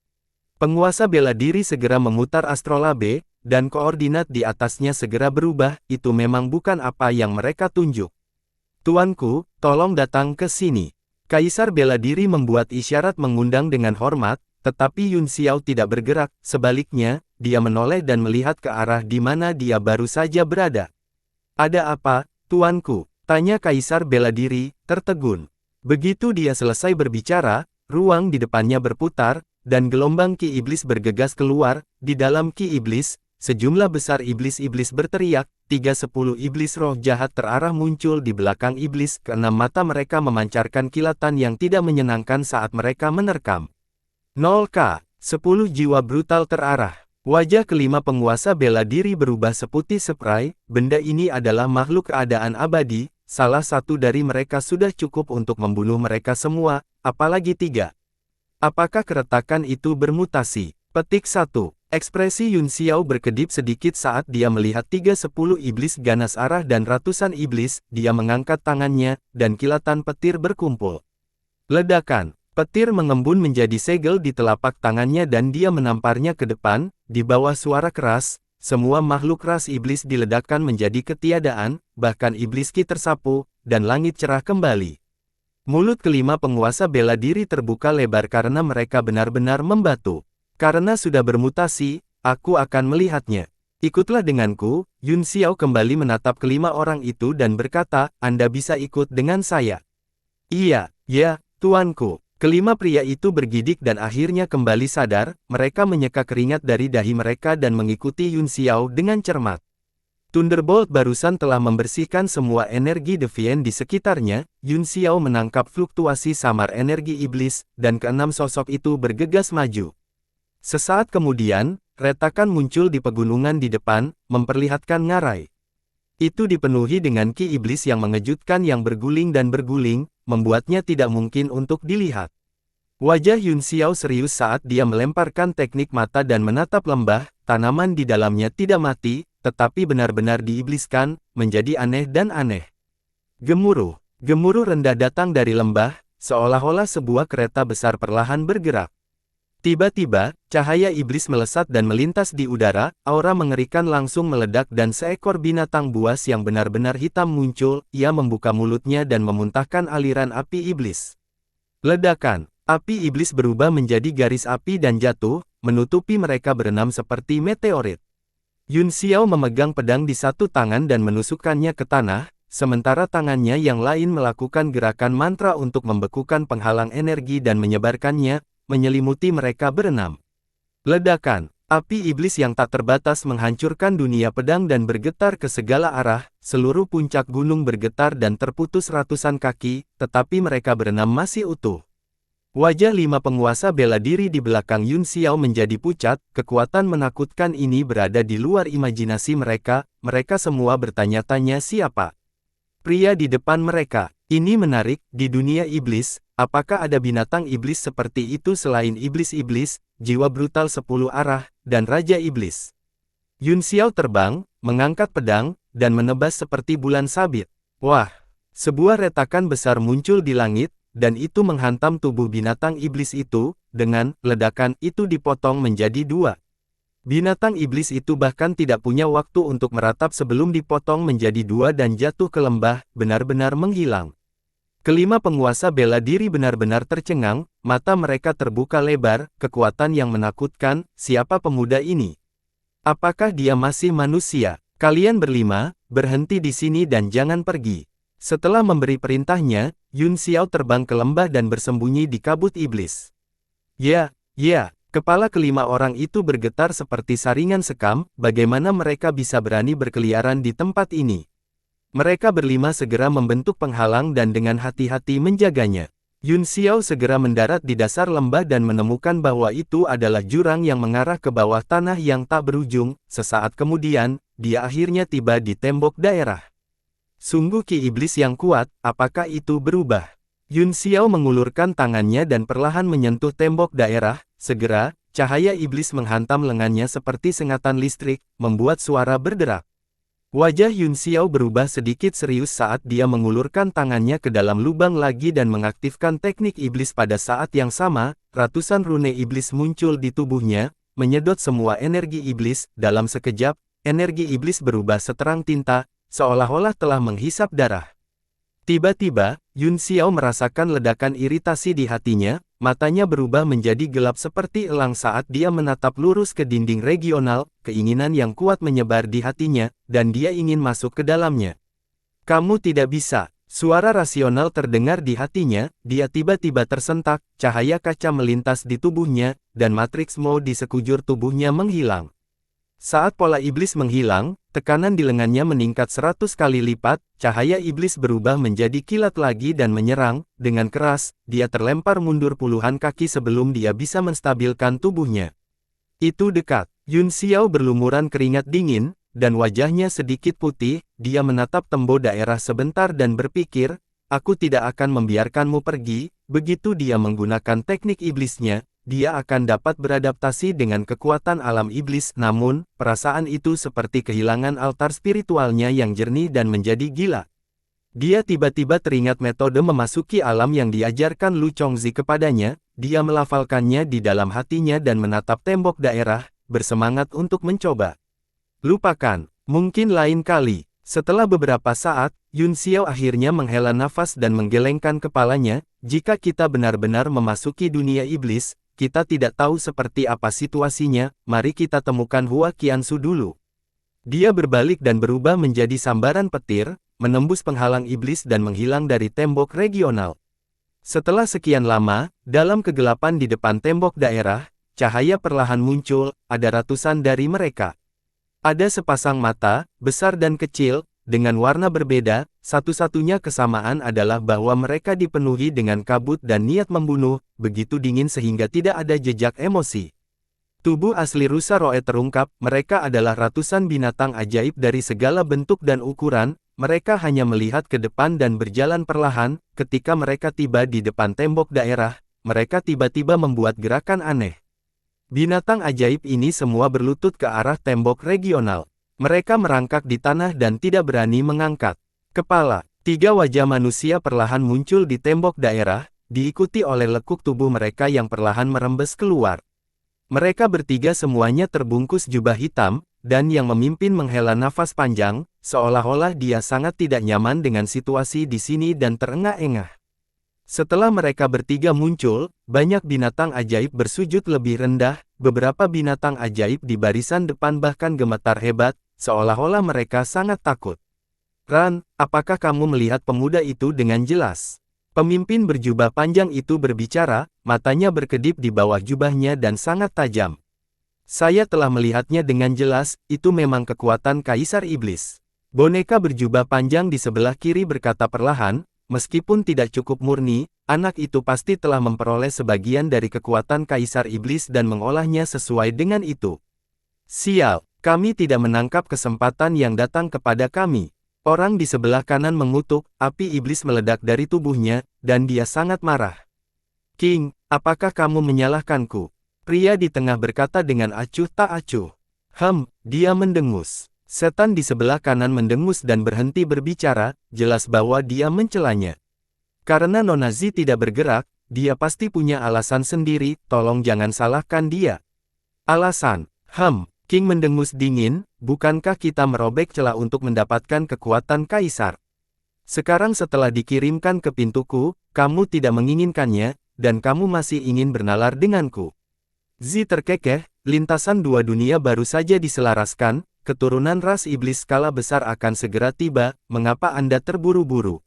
Penguasa bela diri segera memutar astrolabe, dan koordinat di atasnya segera berubah, itu memang bukan apa yang mereka tunjuk. "Tuanku, tolong datang ke sini." Kaisar bela diri membuat isyarat mengundang dengan hormat, tetapi Yun Xiao tidak bergerak, sebaliknya, dia menoleh dan melihat ke arah di mana dia baru saja berada. "Ada apa, tuanku?" tanya Kaisar bela diri, tertegun. Begitu dia selesai berbicara, ruang di depannya berputar, dan gelombang Ki Iblis bergegas keluar, di dalam Ki Iblis, sejumlah besar iblis-iblis berteriak, 310 iblis roh jahat terarah muncul di belakang iblis, keenam mata mereka memancarkan kilatan yang tidak menyenangkan saat mereka menerkam. 0K, 10 jiwa brutal terarah. Wajah kelima penguasa bela diri berubah seputih spray. Benda ini adalah makhluk keadaan abadi, salah satu dari mereka sudah cukup untuk membunuh mereka semua, apalagi 3. Apakah keretakan itu bermutasi? Petik 1. Ekspresi Yun Xiao berkedip sedikit saat dia melihat 310 iblis ganas arah dan ratusan iblis. Dia mengangkat tangannya, dan kilatan petir berkumpul. Ledakan. Petir mengembun menjadi segel di telapak tangannya dan dia menamparnya ke depan. Di bawah suara keras, semua makhluk ras iblis diledakkan menjadi ketiadaan, bahkan iblis Ki tersapu, dan langit cerah kembali. Mulut kelima penguasa bela diri terbuka lebar karena mereka benar-benar membatu. Karena sudah bermutasi, aku akan melihatnya. Ikutlah denganku. Yun Xiao kembali menatap kelima orang itu dan berkata, Anda bisa ikut dengan saya. Iya, ya, tuanku. Kelima pria itu bergidik dan akhirnya kembali sadar. Mereka menyeka keringat dari dahi mereka dan mengikuti Yun Xiao dengan cermat. Thunderbolt barusan telah membersihkan semua energi Deviant di sekitarnya. Yun Xiao menangkap fluktuasi samar energi iblis, dan keenam sosok itu bergegas maju. Sesaat kemudian, retakan muncul di pegunungan di depan, memperlihatkan ngarai. Itu dipenuhi dengan ki iblis yang mengejutkan yang berguling dan berguling, membuatnya tidak mungkin untuk dilihat. Wajah Yun Xiao serius saat dia melemparkan teknik mata dan menatap lembah. Tanaman di dalamnya tidak mati, tetapi benar-benar diibliskan, menjadi aneh dan aneh. Gemuruh. Gemuruh rendah datang dari lembah, seolah-olah sebuah kereta besar perlahan bergerak. Tiba-tiba, cahaya iblis melesat dan melintas di udara, aura mengerikan langsung meledak dan seekor binatang buas yang benar-benar hitam muncul. Ia membuka mulutnya dan memuntahkan aliran api iblis. Ledakan. Api iblis berubah menjadi garis api dan jatuh, menutupi mereka berenam seperti meteorit. Yun Xiao memegang pedang di satu tangan dan menusukkannya ke tanah, sementara tangannya yang lain melakukan gerakan mantra untuk membekukan penghalang energi dan menyebarkannya, menyelimuti mereka berenam. Ledakan. Api iblis yang tak terbatas menghancurkan dunia pedang dan bergetar ke segala arah. Seluruh puncak gunung bergetar dan terputus ratusan kaki, tetapi mereka berenam masih utuh. Wajah lima penguasa bela diri di belakang Yun Xiao menjadi pucat. Kekuatan menakutkan ini berada di luar imajinasi mereka. Mereka semua bertanya-tanya siapa pria di depan mereka. Ini menarik. Di dunia iblis, apakah ada binatang iblis seperti itu selain iblis-iblis, jiwa brutal 10 arah, dan Raja Iblis? Yun Xiao terbang, mengangkat pedang, dan menebas seperti bulan sabit. Wah! Sebuah retakan besar muncul di langit, dan itu menghantam tubuh binatang iblis itu. Dengan ledakan itu dipotong menjadi 2. Binatang iblis itu bahkan tidak punya waktu untuk meratap sebelum dipotong menjadi 2 dan jatuh ke lembah, benar-benar menghilang. Kelima penguasa bela diri benar-benar tercengang, mata mereka terbuka lebar. Kekuatan yang menakutkan. Siapa pemuda ini? Apakah dia masih manusia? Kalian berlima, berhenti di sini dan jangan pergi. Setelah memberi perintahnya, Yun Xiao terbang ke lembah dan bersembunyi di kabut iblis. Ya, kepala kelima orang itu bergetar seperti saringan sekam. Bagaimana mereka bisa berani berkeliaran di tempat ini? Mereka berlima segera membentuk penghalang dan dengan hati-hati menjaganya. Yun Xiao segera mendarat di dasar lembah dan menemukan bahwa itu adalah jurang yang mengarah ke bawah tanah yang tak berujung. Sesaat kemudian, dia akhirnya tiba di tembok daerah. Sungguh ki iblis yang kuat, apakah itu berubah? Yun Xiao mengulurkan tangannya dan perlahan menyentuh tembok daerah. Segera, cahaya iblis menghantam lengannya seperti sengatan listrik, membuat suara berderak. Wajah Yun Xiao berubah sedikit serius saat dia mengulurkan tangannya ke dalam lubang lagi dan mengaktifkan teknik iblis. Pada saat yang sama, ratusan rune iblis muncul di tubuhnya, menyedot semua energi iblis. Dalam sekejap, energi iblis berubah seterang tinta, seolah-olah telah menghisap darah. Tiba-tiba, Yun Xiao merasakan ledakan iritasi di hatinya, matanya berubah menjadi gelap seperti elang saat dia menatap lurus ke dinding regional. Keinginan yang kuat menyebar di hatinya, dan dia ingin masuk ke dalamnya. Kamu tidak bisa. Suara rasional terdengar di hatinya. Dia tiba-tiba tersentak, cahaya kaca melintas di tubuhnya, dan matriks mode di sekujur tubuhnya menghilang. Saat pola iblis menghilang, tekanan di lengannya meningkat 100 kali lipat. Cahaya iblis berubah menjadi kilat lagi dan menyerang. Dengan keras, dia terlempar mundur puluhan kaki sebelum dia bisa menstabilkan tubuhnya. Itu dekat. Yun Xiao berlumuran keringat dingin, dan wajahnya sedikit putih. Dia menatap tembok daerah sebentar dan berpikir, aku tidak akan membiarkanmu pergi. Begitu dia menggunakan teknik iblisnya, dia akan dapat beradaptasi dengan kekuatan alam iblis. Namun, perasaan itu seperti kehilangan altar spiritualnya yang jernih dan menjadi gila. Dia tiba-tiba teringat metode memasuki alam yang diajarkan Lu Chongzi kepadanya. Dia melafalkannya di dalam hatinya dan menatap tembok daerah, bersemangat untuk mencoba. Lupakan, mungkin lain kali. Setelah beberapa saat, Yun Xiao akhirnya menghela nafas dan menggelengkan kepalanya. Jika kita benar-benar memasuki dunia iblis, kita tidak tahu seperti apa situasinya. Mari kita temukan Hua Qiansu dulu. Dia berbalik dan berubah menjadi sambaran petir, menembus penghalang iblis dan menghilang dari tembok regional. Setelah sekian lama, dalam kegelapan di depan tembok daerah, cahaya perlahan muncul. Ada ratusan dari mereka. Ada sepasang mata, besar dan kecil, dengan warna berbeda. Satu-satunya kesamaan adalah bahwa mereka dipenuhi dengan kabut dan niat membunuh, begitu dingin sehingga tidak ada jejak emosi. Tubuh asli rusa Roe terungkap. Mereka adalah ratusan binatang ajaib dari segala bentuk dan ukuran. Mereka hanya melihat ke depan dan berjalan perlahan. Ketika mereka tiba di depan tembok daerah, mereka tiba-tiba membuat gerakan aneh. Binatang ajaib ini semua berlutut ke arah tembok regional. Mereka merangkak di tanah dan tidak berani mengangkat kepala. 3 wajah manusia perlahan muncul di tembok daerah, diikuti oleh lekuk tubuh mereka yang perlahan merembes keluar. Mereka bertiga semuanya terbungkus jubah hitam, dan yang memimpin menghela nafas panjang, seolah-olah dia sangat tidak nyaman dengan situasi di sini dan terengah-engah. Setelah mereka bertiga muncul, banyak binatang ajaib bersujud lebih rendah. Beberapa binatang ajaib di barisan depan bahkan gemetar hebat, seolah-olah mereka sangat takut. Ran, apakah kamu melihat pemuda itu dengan jelas? Pemimpin berjubah panjang itu berbicara, matanya berkedip di bawah jubahnya dan sangat tajam. Saya telah melihatnya dengan jelas, itu memang kekuatan Kaisar Iblis. Boneka berjubah panjang di sebelah kiri berkata perlahan, meskipun tidak cukup murni, anak itu pasti telah memperoleh sebagian dari kekuatan Kaisar Iblis dan mengolahnya sesuai dengan itu. Sial, kami tidak menangkap kesempatan yang datang kepada kami. Orang di sebelah kanan mengutuk, api iblis meledak dari tubuhnya, dan dia sangat marah. King, apakah kamu menyalahkanku? Pria di tengah berkata dengan acuh tak acuh. Dia mendengus. Setan di sebelah kanan mendengus dan berhenti berbicara, jelas bahwa dia mencelanya. Karena Nona Zi tidak bergerak, dia pasti punya alasan sendiri, tolong jangan salahkan dia. Alasan, King mendengus dingin, bukankah kita merobek celah untuk mendapatkan kekuatan Kaisar? Sekarang setelah dikirimkan ke pintuku, kamu tidak menginginkannya, dan kamu masih ingin bernalar denganku. Zi terkekeh, lintasan 2 dunia baru saja diselaraskan, keturunan ras iblis skala besar akan segera tiba, mengapa Anda terburu-buru?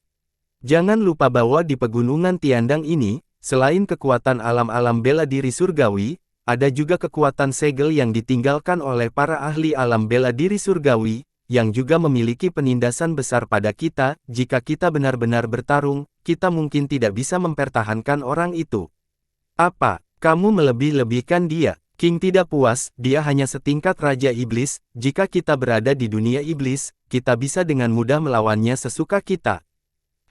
Jangan lupa bahwa di pegunungan Tiandang ini, selain kekuatan alam-alam bela diri surgawi, ada juga kekuatan segel yang ditinggalkan oleh para ahli alam bela diri surgawi, yang juga memiliki penindasan besar pada kita. Jika kita benar-benar bertarung, kita mungkin tidak bisa mempertahankan orang itu. Apa, kamu melebih-lebihkan dia? King tidak puas, dia hanya setingkat Raja Iblis. Jika kita berada di dunia iblis, kita bisa dengan mudah melawannya sesuka kita.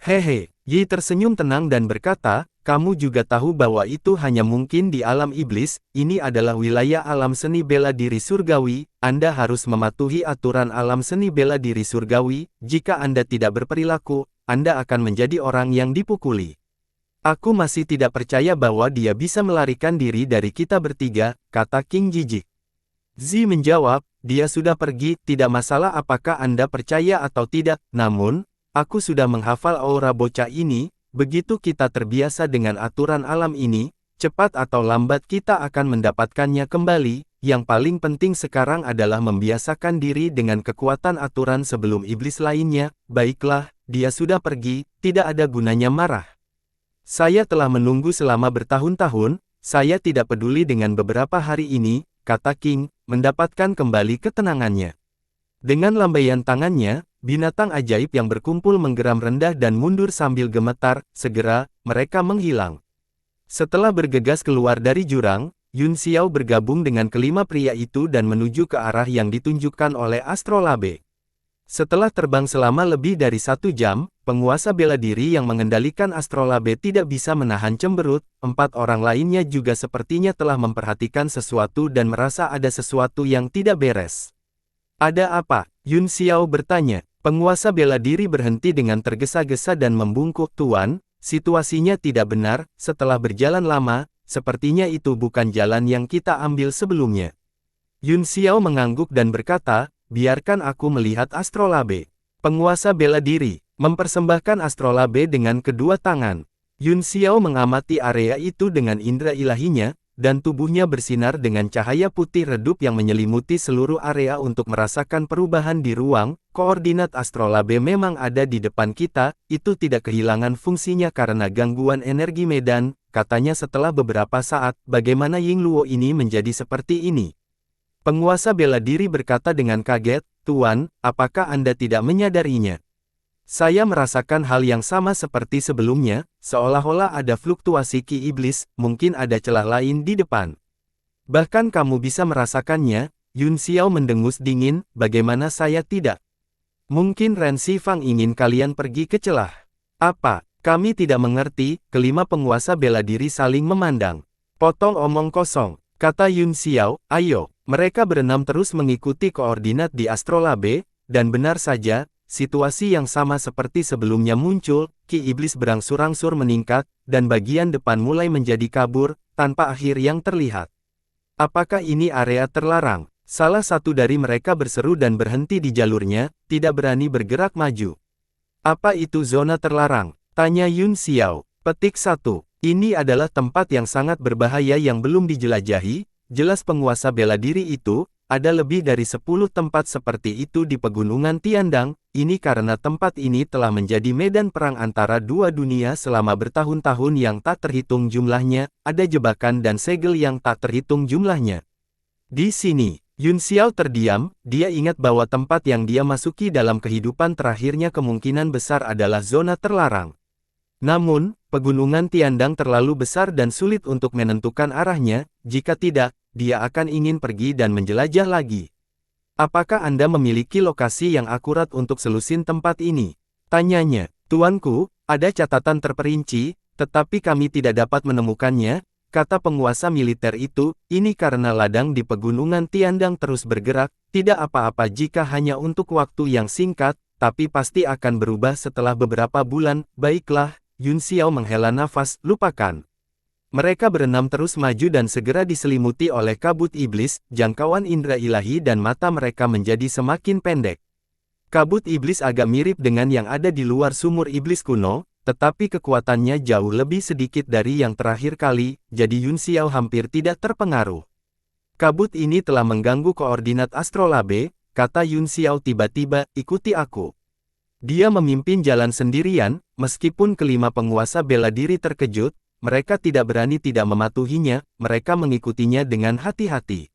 Hehe, Yi tersenyum tenang dan berkata, kamu juga tahu bahwa itu hanya mungkin di alam iblis. Ini adalah wilayah alam seni bela diri surgawi. Anda harus mematuhi aturan alam seni bela diri surgawi. Jika Anda tidak berperilaku, Anda akan menjadi orang yang dipukuli. Aku masih tidak percaya bahwa dia bisa melarikan diri dari kita bertiga, kata King jijik. Zi menjawab, dia sudah pergi, tidak masalah apakah Anda percaya atau tidak, namun, aku sudah menghafal aura bocah ini. Begitu kita terbiasa dengan aturan alam ini, cepat atau lambat kita akan mendapatkannya kembali. Yang paling penting sekarang adalah membiasakan diri dengan kekuatan aturan sebelum iblis lainnya. Baiklah, dia sudah pergi, tidak ada gunanya marah. Saya telah menunggu selama bertahun-tahun, saya tidak peduli dengan beberapa hari ini, kata King, mendapatkan kembali ketenangannya. Dengan lambaian tangannya, binatang ajaib yang berkumpul menggeram rendah dan mundur sambil gemetar. Segera, mereka menghilang. Setelah bergegas keluar dari jurang, Yun Xiao bergabung dengan kelima pria itu dan menuju ke arah yang ditunjukkan oleh astrolabe. Setelah terbang selama lebih dari 1 jam, penguasa bela diri yang mengendalikan astrolabe tidak bisa menahan cemberut. 4 orang lainnya juga sepertinya telah memperhatikan sesuatu dan merasa ada sesuatu yang tidak beres. Ada apa? Yun Xiao bertanya. Penguasa bela diri berhenti dengan tergesa-gesa dan membungkuk. Tuan, situasinya tidak benar. Setelah berjalan lama, sepertinya itu bukan jalan yang kita ambil sebelumnya. Yun Xiao mengangguk dan berkata, biarkan aku melihat astrolabe. Penguasa bela diri, mempersembahkan astrolabe dengan kedua tangan. Yun Xiao mengamati area itu dengan indera ilahinya, dan tubuhnya bersinar dengan cahaya putih redup yang menyelimuti seluruh area untuk merasakan perubahan di ruang. Koordinat astrolabe memang ada di depan kita, itu tidak kehilangan fungsinya karena gangguan energi medan, katanya setelah beberapa saat. Bagaimana Ying Luo ini menjadi seperti ini? Penguasa bela diri berkata dengan kaget, Tuan, apakah Anda tidak menyadarinya? Saya merasakan hal yang sama seperti sebelumnya, seolah-olah ada fluktuasi ki iblis, mungkin ada celah lain di depan. Bahkan kamu bisa merasakannya. Yun Xiao mendengus dingin, bagaimana saya tidak? Mungkin Ren Xifang ingin kalian pergi ke celah. Apa? Kami tidak mengerti. Kelima penguasa bela diri saling memandang. Potong omong kosong, kata Yun Xiao, ayo. Mereka berenam terus mengikuti koordinat di astrolabe, dan benar saja, situasi yang sama seperti sebelumnya muncul. Ki iblis berangsur-angsur meningkat, dan bagian depan mulai menjadi kabur, tanpa akhir yang terlihat. Apakah ini area terlarang? Salah satu dari mereka berseru dan berhenti di jalurnya, tidak berani bergerak maju. Apa itu zona terlarang? Tanya Yun Xiao. Petik 1. Ini adalah tempat yang sangat berbahaya yang belum dijelajahi. Jelas penguasa bela diri itu, ada lebih dari 10 tempat seperti itu di pegunungan Tiandang. Ini karena tempat ini telah menjadi medan perang antara dua dunia selama bertahun-tahun yang tak terhitung jumlahnya, ada jebakan dan segel yang tak terhitung jumlahnya. Di sini, Yun Xiao terdiam, dia ingat bahwa tempat yang dia masuki dalam kehidupan terakhirnya kemungkinan besar adalah zona terlarang. Namun, pegunungan Tiandang terlalu besar dan sulit untuk menentukan arahnya, jika tidak, dia akan ingin pergi dan menjelajah lagi. Apakah Anda memiliki lokasi yang akurat untuk selusin tempat ini? Tanyanya. Tuanku, ada catatan terperinci, tetapi kami tidak dapat menemukannya, kata penguasa militer itu. Ini karena ladang di pegunungan Tiandang terus bergerak, tidak apa-apa jika hanya untuk waktu yang singkat, tapi pasti akan berubah setelah beberapa bulan. Baiklah, Yun Xiao menghela nafas, lupakan. Mereka berenam terus maju dan segera diselimuti oleh kabut iblis, jangkauan indera ilahi dan mata mereka menjadi semakin pendek. Kabut iblis agak mirip dengan yang ada di luar sumur iblis kuno, tetapi kekuatannya jauh lebih sedikit dari yang terakhir kali, jadi Yun Xiao hampir tidak terpengaruh. Kabut ini telah mengganggu koordinat astrolabe, kata Yun Xiao tiba-tiba, ikuti aku. Dia memimpin jalan sendirian, meskipun kelima penguasa bela diri terkejut, mereka tidak berani tidak mematuhinya, mereka mengikutinya dengan hati-hati.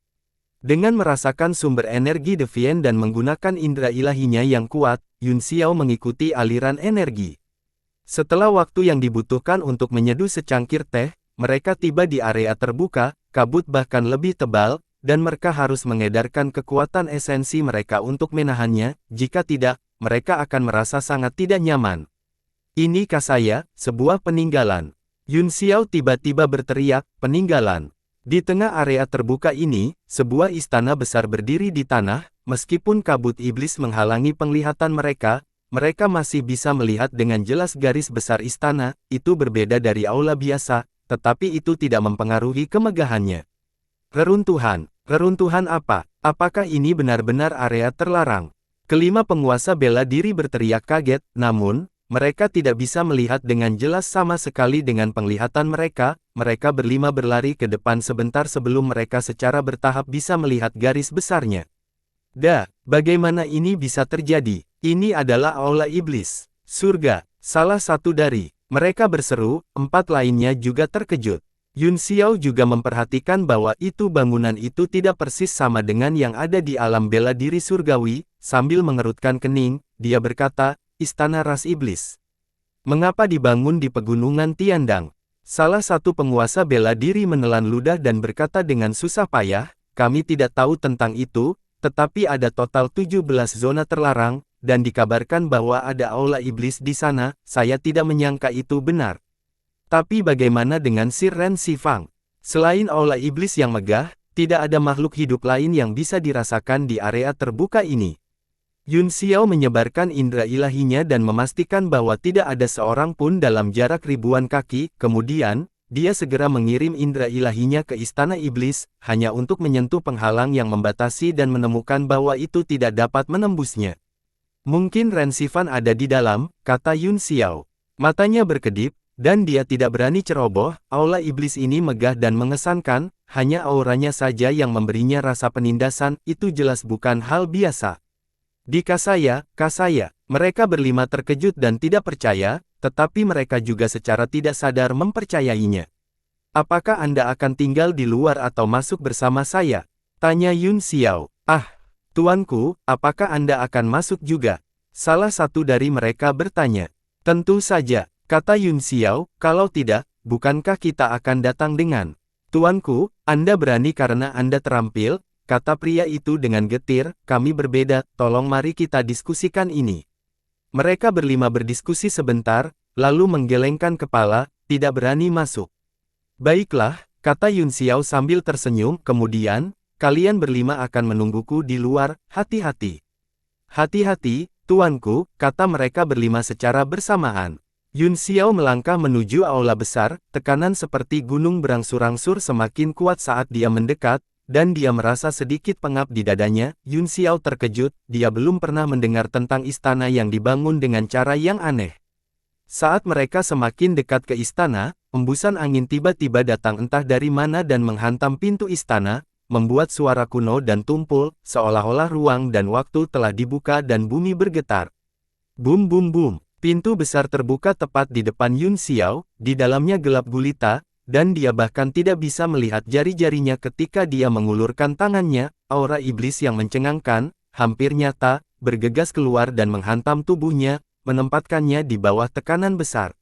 Dengan merasakan sumber energi Deviant dan menggunakan indera ilahinya yang kuat, Yun Xiao mengikuti aliran energi. Setelah waktu yang dibutuhkan untuk menyeduh secangkir teh, mereka tiba di area terbuka, kabut bahkan lebih tebal, dan mereka harus mengedarkan kekuatan esensi mereka untuk menahannya, jika tidak, mereka akan merasa sangat tidak nyaman. Ini saya, sebuah peninggalan. Yun Xiao tiba-tiba berteriak, peninggalan. Di tengah area terbuka ini, sebuah istana besar berdiri di tanah, meskipun kabut iblis menghalangi penglihatan mereka, mereka masih bisa melihat dengan jelas garis besar istana. Itu berbeda dari aula biasa, tetapi itu tidak mempengaruhi kemegahannya. Reruntuhan. Reruntuhan apa? Apakah ini benar-benar area terlarang? Kelima penguasa bela diri berteriak kaget, namun, mereka tidak bisa melihat dengan jelas sama sekali dengan penglihatan mereka. Mereka berlima berlari ke depan sebentar sebelum mereka secara bertahap bisa melihat garis besarnya. Bagaimana ini bisa terjadi? Ini adalah aula iblis. Surga. Salah satu dari mereka berseru, 4 lainnya juga terkejut. Yun Xiao juga memperhatikan bahwa bangunan itu tidak persis sama dengan yang ada di alam bela diri surgawi. Sambil mengerutkan kening, dia berkata, Istana Ras Iblis. Mengapa dibangun di pegunungan Tiandang? Salah satu penguasa bela diri menelan ludah dan berkata dengan susah payah, kami tidak tahu tentang itu, tetapi ada total 17 zona terlarang, dan dikabarkan bahwa ada aula iblis di sana, saya tidak menyangka itu benar. Tapi bagaimana dengan Sir Ren Xifang? Selain aula iblis yang megah, tidak ada makhluk hidup lain yang bisa dirasakan di area terbuka ini. Yun Xiao menyebarkan indera ilahinya dan memastikan bahwa tidak ada seorang pun dalam jarak ribuan kaki, kemudian, dia segera mengirim indera ilahinya ke istana iblis, hanya untuk menyentuh penghalang yang membatasi dan menemukan bahwa itu tidak dapat menembusnya. Mungkin Ren Xifan ada di dalam, kata Yun Xiao. Matanya berkedip, dan dia tidak berani ceroboh, aula iblis ini megah dan mengesankan, hanya auranya saja yang memberinya rasa penindasan, itu jelas bukan hal biasa. Di Kasaya, mereka berlima terkejut dan tidak percaya, tetapi mereka juga secara tidak sadar mempercayainya. Apakah Anda akan tinggal di luar atau masuk bersama saya? Tanya Yun Xiao. Ah, tuanku, apakah Anda akan masuk juga? Salah satu dari mereka bertanya. Tentu saja, kata Yun Xiao, kalau tidak, bukankah kita akan datang dengan? Tuanku, Anda berani karena Anda terampil, kata pria itu dengan getir, kami berbeda, tolong mari kita diskusikan ini. Mereka berlima berdiskusi sebentar, lalu menggelengkan kepala, tidak berani masuk. Baiklah, kata Yun Xiao sambil tersenyum, kemudian, kalian berlima akan menungguku di luar, hati-hati. Hati-hati, tuanku, kata mereka berlima secara bersamaan. Yun Xiao melangkah menuju aula besar, tekanan seperti gunung berangsur-angsur semakin kuat saat dia mendekat, dan dia merasa sedikit pengap di dadanya. Yun Xiao terkejut, dia belum pernah mendengar tentang istana yang dibangun dengan cara yang aneh. Saat mereka semakin dekat ke istana, embusan angin tiba-tiba datang entah dari mana dan menghantam pintu istana, membuat suara kuno dan tumpul, seolah-olah ruang dan waktu telah dibuka dan bumi bergetar. Bum bum bum, pintu besar terbuka tepat di depan Yun Xiao, di dalamnya gelap gulita, dan dia bahkan tidak bisa melihat jari-jarinya ketika dia mengulurkan tangannya, aura iblis yang mencengangkan, hampir nyata, bergegas keluar dan menghantam tubuhnya, menempatkannya di bawah tekanan besar.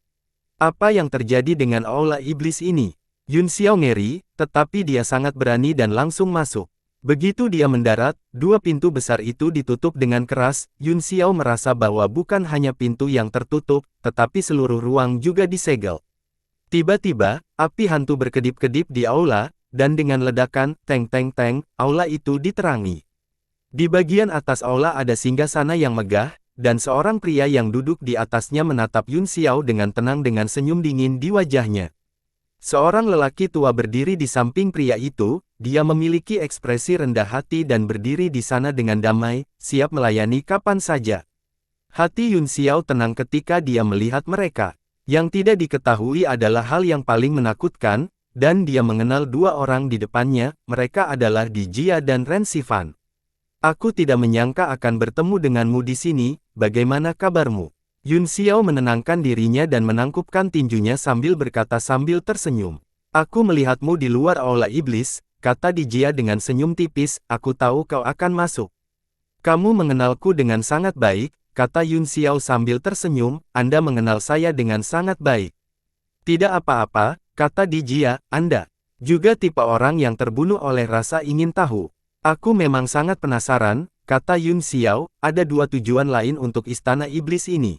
Apa yang terjadi dengan aula iblis ini? Yun Xiao ngeri, tetapi dia sangat berani dan langsung masuk. Begitu dia mendarat, dua pintu besar itu ditutup dengan keras. Yun Xiao merasa bahwa bukan hanya pintu yang tertutup, tetapi seluruh ruang juga disegel. Tiba-tiba, api hantu berkedip-kedip di aula, dan dengan ledakan, teng-teng-teng, aula itu diterangi. Di bagian atas aula ada singgasana yang megah, dan seorang pria yang duduk di atasnya menatap Yun Xiao dengan tenang dengan senyum dingin di wajahnya. Seorang lelaki tua berdiri di samping pria itu, dia memiliki ekspresi rendah hati dan berdiri di sana dengan damai, siap melayani kapan saja. Hati Yun Xiao tenang ketika dia melihat mereka. Yang tidak diketahui adalah hal yang paling menakutkan, dan dia mengenal dua orang di depannya, mereka adalah Di Jia dan Ren Xifan. Aku tidak menyangka akan bertemu denganmu di sini, bagaimana kabarmu? Yun Xiao menenangkan dirinya dan menangkupkan tinjunya sambil berkata sambil tersenyum. Aku melihatmu di luar aula iblis, kata Di Jia dengan senyum tipis, aku tahu kau akan masuk. Kamu mengenalku dengan sangat baik, kata Yun Xiao sambil tersenyum, Anda mengenal saya dengan sangat baik. Tidak apa-apa, kata Di Jia, Anda juga tipe orang yang terbunuh oleh rasa ingin tahu. Aku memang sangat penasaran, kata Yun Xiao, ada dua tujuan lain untuk istana iblis ini.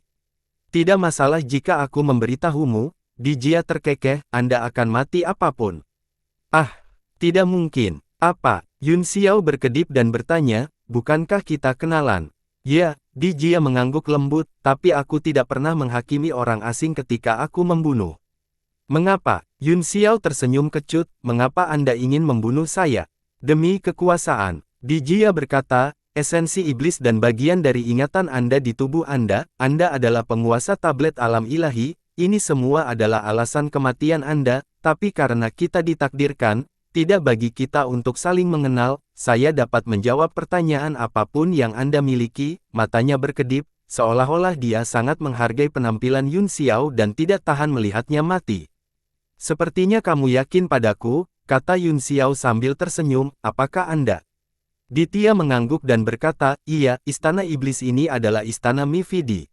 Tidak masalah jika aku memberitahumu, Di Jia terkekeh, Anda akan mati apapun. Ah, tidak mungkin. Apa? Yun Xiao berkedip dan bertanya, bukankah kita kenalan? Ya, Di Jia mengangguk lembut, tapi aku tidak pernah menghakimi orang asing ketika aku membunuh. Mengapa? Yun Xiao tersenyum kecut, mengapa Anda ingin membunuh saya? Demi kekuasaan. Di Jia berkata, esensi iblis dan bagian dari ingatan Anda di tubuh Anda adalah penguasa tablet alam ilahi, ini semua adalah alasan kematian Anda, tapi karena kita ditakdirkan, tidak bagi kita untuk saling mengenal, saya dapat menjawab pertanyaan apapun yang Anda miliki, matanya berkedip, seolah-olah dia sangat menghargai penampilan Yun Xiao dan tidak tahan melihatnya mati. Sepertinya kamu yakin padaku, kata Yun Xiao sambil tersenyum, apakah Anda? Di Jia mengangguk dan berkata, iya, istana iblis ini adalah istana Mifidi.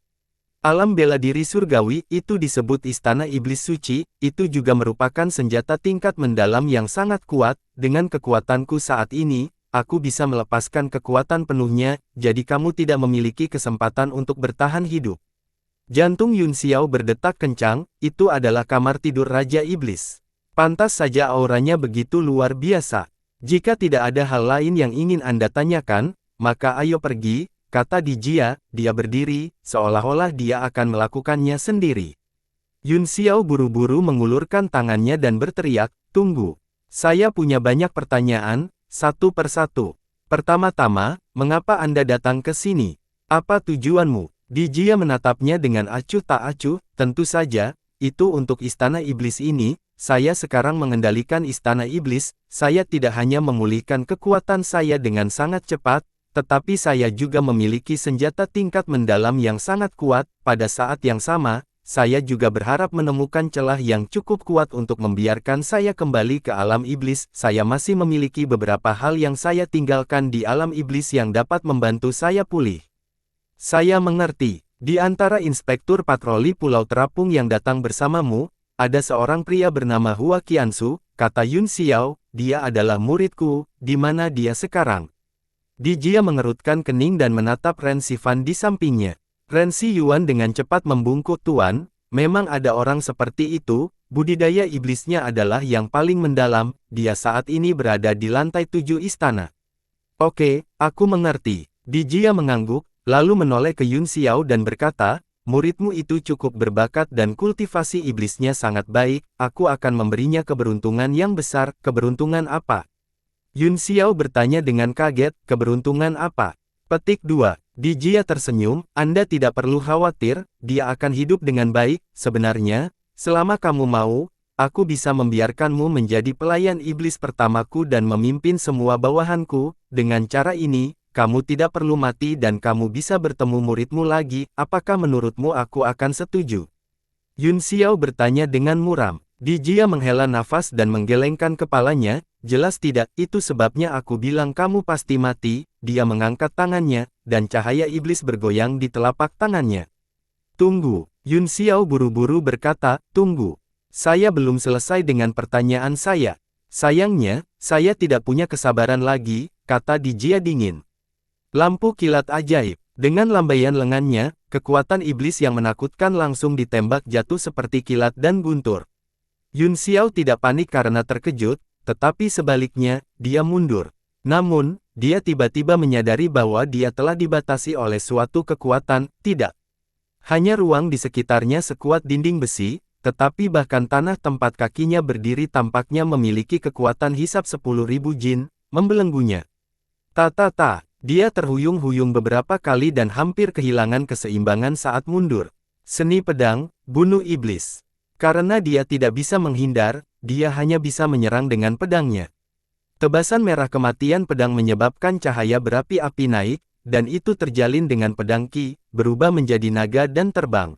Alam bela diri surgawi itu disebut Istana Iblis Suci, itu juga merupakan senjata tingkat mendalam yang sangat kuat. Dengan kekuatanku saat ini, aku bisa melepaskan kekuatan penuhnya, jadi kamu tidak memiliki kesempatan untuk bertahan hidup. Jantung Yun Xiao berdetak kencang, itu adalah kamar tidur Raja Iblis. Pantas saja auranya begitu luar biasa. Jika tidak ada hal lain yang ingin Anda tanyakan, maka ayo pergi, kata Dijia. Dia berdiri, seolah-olah dia akan melakukannya sendiri. Yun Xiao buru-buru mengulurkan tangannya dan berteriak, tunggu. Saya punya banyak pertanyaan, satu persatu. Pertama-tama, mengapa Anda datang ke sini? Apa tujuanmu? Dijia menatapnya dengan acuh tak acuh, tentu saja, itu untuk Istana Iblis ini. Saya sekarang mengendalikan Istana Iblis, saya tidak hanya memulihkan kekuatan saya dengan sangat cepat, tetapi saya juga memiliki senjata tingkat mendalam yang sangat kuat. Pada saat yang sama, saya juga berharap menemukan celah yang cukup kuat untuk membiarkan saya kembali ke alam iblis. Saya masih memiliki beberapa hal yang saya tinggalkan di alam iblis yang dapat membantu saya pulih. Saya mengerti, di antara inspektur patroli Pulau Terapung yang datang bersamamu, ada seorang pria bernama Hua Qiansu, kata Yun Xiao, dia adalah muridku, di mana dia sekarang? Dijia mengerutkan kening dan menatap Ren Xifan di sampingnya. Ren Xiyuan dengan cepat membungkuk, Tuan, memang ada orang seperti itu, budidaya iblisnya adalah yang paling mendalam, dia saat ini berada di lantai 7 istana. Oke, aku mengerti. Dijia mengangguk, lalu menoleh ke Yun Xiao dan berkata, muridmu itu cukup berbakat dan kultivasi iblisnya sangat baik, aku akan memberinya keberuntungan yang besar. Keberuntungan apa? Yun Xiao bertanya dengan kaget, keberuntungan apa? Petik 2. Dijia tersenyum, Anda tidak perlu khawatir, dia akan hidup dengan baik. Sebenarnya, selama kamu mau, aku bisa membiarkanmu menjadi pelayan iblis pertamaku dan memimpin semua bawahanku. Dengan cara ini, kamu tidak perlu mati dan kamu bisa bertemu muridmu lagi. Apakah menurutmu aku akan setuju? Yun Xiao bertanya dengan muram. Dijia menghela nafas dan menggelengkan kepalanya. Jelas tidak, itu sebabnya aku bilang kamu pasti mati. Dia mengangkat tangannya, dan cahaya iblis bergoyang di telapak tangannya. Tunggu, Yun Xiao buru-buru berkata, tunggu. Saya belum selesai dengan pertanyaan saya. Sayangnya, saya tidak punya kesabaran lagi, kata Dijia dingin. Lampu kilat ajaib. Dengan lambaian lengannya, kekuatan iblis yang menakutkan langsung ditembak jatuh seperti kilat dan guntur. Yun Xiao tidak panik karena terkejut, tetapi sebaliknya, dia mundur. Namun, dia tiba-tiba menyadari bahwa dia telah dibatasi oleh suatu kekuatan. Tidak hanya ruang di sekitarnya sekuat dinding besi, tetapi bahkan tanah tempat kakinya berdiri tampaknya memiliki kekuatan hisap 10.000 jin, membelenggunya. Ta-ta-ta. Dia terhuyung-huyung beberapa kali dan hampir kehilangan keseimbangan saat mundur. Seni pedang, bunuh iblis. Karena dia tidak bisa menghindar, dia hanya bisa menyerang dengan pedangnya. Tebasan merah kematian pedang menyebabkan cahaya berapi-api naik, dan itu terjalin dengan pedang Qi, berubah menjadi naga dan terbang.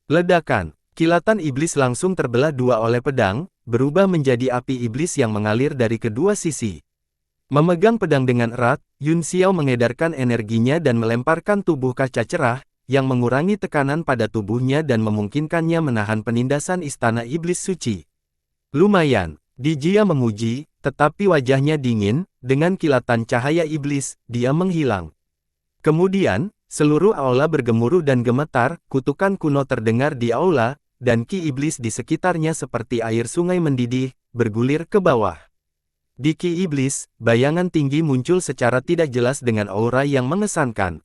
Ledakan, kilatan iblis langsung terbelah dua oleh pedang, berubah menjadi api iblis yang mengalir dari kedua sisi. Memegang pedang dengan erat, Yun Xiao mengedarkan energinya dan melemparkan tubuh kaca cerah, yang mengurangi tekanan pada tubuhnya dan memungkinkannya menahan penindasan Istana Iblis Suci. Lumayan, Dijia menguji, tetapi wajahnya dingin, dengan kilatan cahaya iblis, dia menghilang. Kemudian, seluruh aula bergemuruh dan gemetar, kutukan kuno terdengar di aula, dan Qi iblis di sekitarnya seperti air sungai mendidih, bergulir ke bawah. Di Qi iblis, bayangan tinggi muncul secara tidak jelas dengan aura yang mengesankan.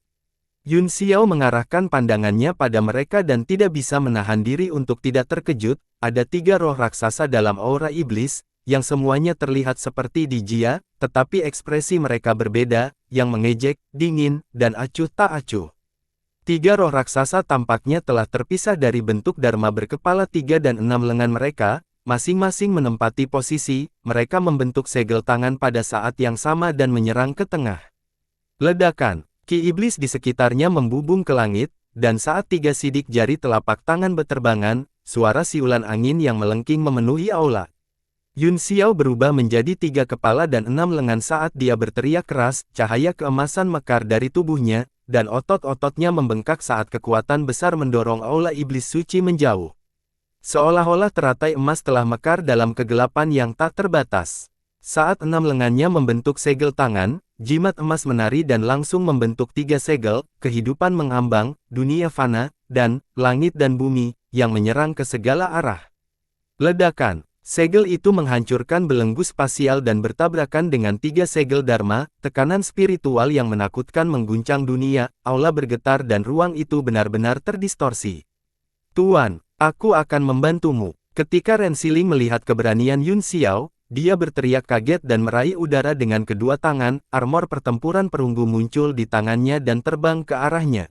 Yun Xiao mengarahkan pandangannya pada mereka dan tidak bisa menahan diri untuk tidak terkejut. Ada 3 roh raksasa dalam aura iblis, yang semuanya terlihat seperti Dijia, tetapi ekspresi mereka berbeda, yang mengejek, dingin, dan acuh tak acuh. 3 roh raksasa tampaknya telah terpisah dari bentuk Dharma berkepala 3 dan 6 lengan mereka, masing-masing menempati posisi. Mereka membentuk segel tangan pada saat yang sama dan menyerang ke tengah. Ledakan, Qi iblis di sekitarnya membubung ke langit, dan saat 3 sidik jari telapak tangan beterbangan, suara siulan angin yang melengking memenuhi aula. Yun Xiao berubah menjadi 3 kepala dan 6 lengan saat dia berteriak keras, cahaya keemasan mekar dari tubuhnya, dan otot-ototnya membengkak saat kekuatan besar mendorong aula iblis suci menjauh. Seolah-olah teratai emas telah mekar dalam kegelapan yang tak terbatas. Saat 6 lengannya membentuk segel tangan, jimat emas menari dan langsung membentuk 3 segel, kehidupan mengambang, dunia fana, dan langit dan bumi, yang menyerang ke segala arah. Ledakan. Segel itu menghancurkan belenggu spasial dan bertabrakan dengan 3 segel Dharma, tekanan spiritual yang menakutkan mengguncang dunia, aula bergetar dan ruang itu benar-benar terdistorsi. Tuan, aku akan membantumu. Ketika Ren Xilin melihat keberanian Yun Xiao, dia berteriak kaget dan meraih udara dengan kedua tangan, armor pertempuran perunggu muncul di tangannya dan terbang ke arahnya.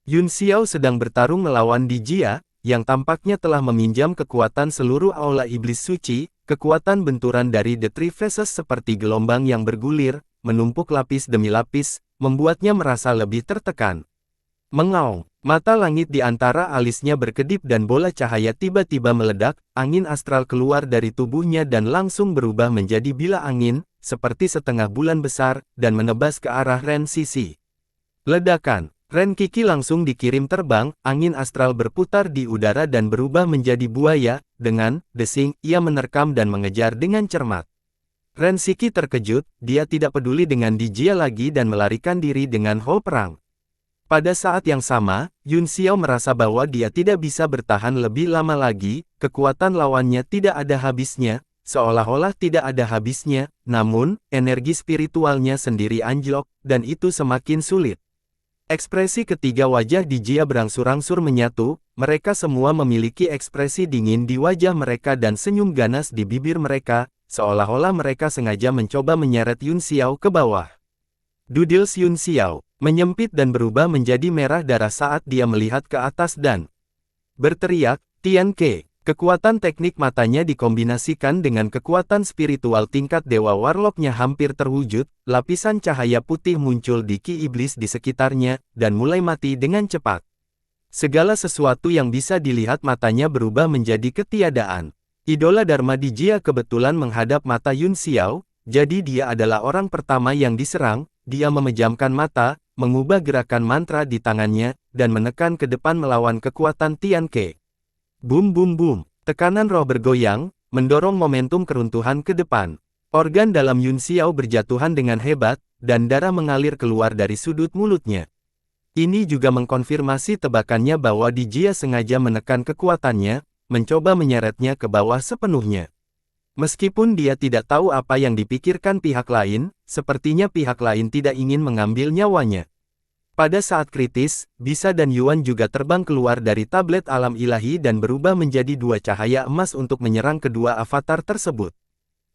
Yun Xiao sedang bertarung melawan Di Jia, yang tampaknya telah meminjam kekuatan seluruh aula iblis suci, kekuatan benturan dari The Three Faces seperti gelombang yang bergulir, menumpuk lapis demi lapis, membuatnya merasa lebih tertekan. Mengaung, mata langit di antara alisnya berkedip dan bola cahaya tiba-tiba meledak, angin astral keluar dari tubuhnya dan langsung berubah menjadi bila angin, seperti setengah bulan besar, dan menebas ke arah Ren Sisi. Ledakan. Ren Kiki langsung dikirim terbang, angin astral berputar di udara dan berubah menjadi buaya, dengan desing, ia menerkam dan mengejar dengan cermat. Ren Siki terkejut, dia tidak peduli dengan Di Jia lagi dan melarikan diri dengan Ho Perang. Pada saat yang sama, Yun Xiao merasa bahwa dia tidak bisa bertahan lebih lama lagi, kekuatan lawannya tidak ada habisnya, seolah-olah tidak ada habisnya, namun, energi spiritualnya sendiri anjlok, dan itu semakin sulit. Ekspresi ketiga wajah Di Jia berangsur-angsur menyatu, mereka semua memiliki ekspresi dingin di wajah mereka dan senyum ganas di bibir mereka, seolah-olah mereka sengaja mencoba menyeret Yun Xiao ke bawah. Dudils Yun Xiao menyempit dan berubah menjadi merah darah saat dia melihat ke atas dan berteriak, "Tian Ke!" Kekuatan teknik matanya dikombinasikan dengan kekuatan spiritual tingkat Dewa Warlock-nya hampir terwujud, lapisan cahaya putih muncul di ki iblis di sekitarnya, dan mulai mati dengan cepat. Segala sesuatu yang bisa dilihat matanya berubah menjadi ketiadaan. Idola Dharma Di Jia kebetulan menghadap mata Yun Xiao, jadi dia adalah orang pertama yang diserang, dia memejamkan mata, mengubah gerakan mantra di tangannya, dan menekan ke depan melawan kekuatan Tian Ke. Bum bum bum, tekanan roh bergoyang, mendorong momentum keruntuhan ke depan. Organ dalam Yun Xiao berjatuhan dengan hebat, dan darah mengalir keluar dari sudut mulutnya. Ini juga mengkonfirmasi tebakannya bahwa Di Jia sengaja menekan kekuatannya, mencoba menyeretnya ke bawah sepenuhnya. Meskipun dia tidak tahu apa yang dipikirkan pihak lain, sepertinya pihak lain tidak ingin mengambil nyawanya. Pada saat kritis, Bisa dan Yuan juga terbang keluar dari tablet alam ilahi dan berubah menjadi 2 cahaya emas untuk menyerang kedua avatar tersebut.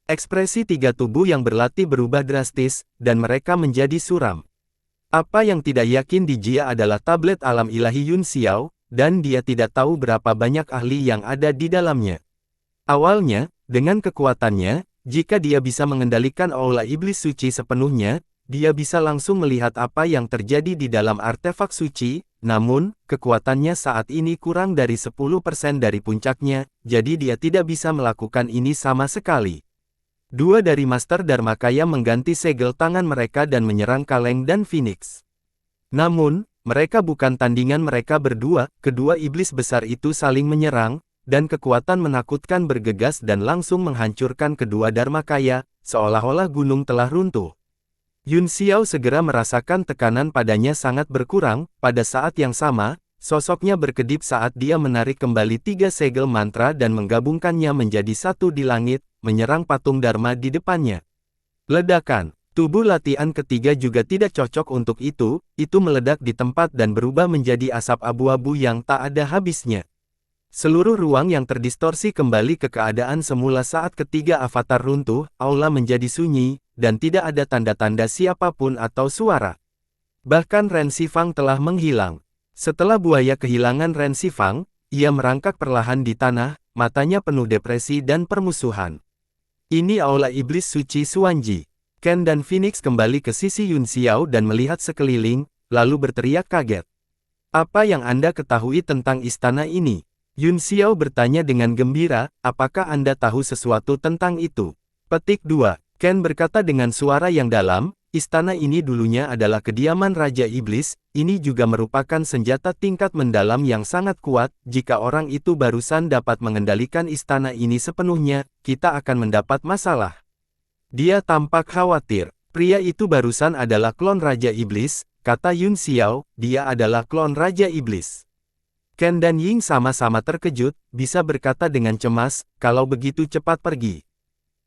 Ekspresi 3 tubuh yang berlatih berubah drastis, dan mereka menjadi suram. Apa yang tidak yakin Di Jia adalah tablet alam ilahi Yun Xiao, dan dia tidak tahu berapa banyak ahli yang ada di dalamnya. Awalnya, dengan kekuatannya, jika dia bisa mengendalikan aula iblis suci sepenuhnya, dia bisa langsung melihat apa yang terjadi di dalam artefak suci, namun, kekuatannya saat ini kurang dari 10% dari puncaknya, jadi dia tidak bisa melakukan ini sama sekali. 2 dari Master Dharmakaya mengganti segel tangan mereka dan menyerang Kaleng dan Phoenix. Namun, mereka bukan tandingan mereka berdua, kedua iblis besar itu saling menyerang, dan kekuatan menakutkan bergegas dan langsung menghancurkan kedua Dharmakaya, seolah-olah gunung telah runtuh. Yun Xiao segera merasakan tekanan padanya sangat berkurang, pada saat yang sama, sosoknya berkedip saat dia menarik kembali 3 segel mantra dan menggabungkannya menjadi satu di langit, menyerang patung Dharma di depannya. Ledakan, tubuh latihan ketiga juga tidak cocok untuk itu meledak di tempat dan berubah menjadi asap abu-abu yang tak ada habisnya. Seluruh ruang yang terdistorsi kembali ke keadaan semula saat ketiga avatar runtuh, aula menjadi sunyi, dan tidak ada tanda-tanda siapapun atau suara. Bahkan Ren Xifang telah menghilang. Setelah buaya kehilangan Ren Xifang, ia merangkak perlahan di tanah, matanya penuh depresi dan permusuhan. Ini aula iblis suci Xuanji. Ken dan Phoenix kembali ke sisi Yun Xiao dan melihat sekeliling, lalu berteriak kaget. Apa yang Anda ketahui tentang istana ini? Yun Xiao bertanya dengan gembira, apakah Anda tahu sesuatu tentang itu? Petik 2. Ken berkata dengan suara yang dalam, istana ini dulunya adalah kediaman Raja Iblis, ini juga merupakan senjata tingkat mendalam yang sangat kuat, jika orang itu barusan dapat mengendalikan istana ini sepenuhnya, kita akan mendapat masalah. Dia tampak khawatir. Pria itu barusan adalah klon Raja Iblis, kata Yun Xiao, dia adalah klon Raja Iblis. Ken dan Ying sama-sama terkejut, bisa berkata dengan cemas, kalau begitu cepat pergi.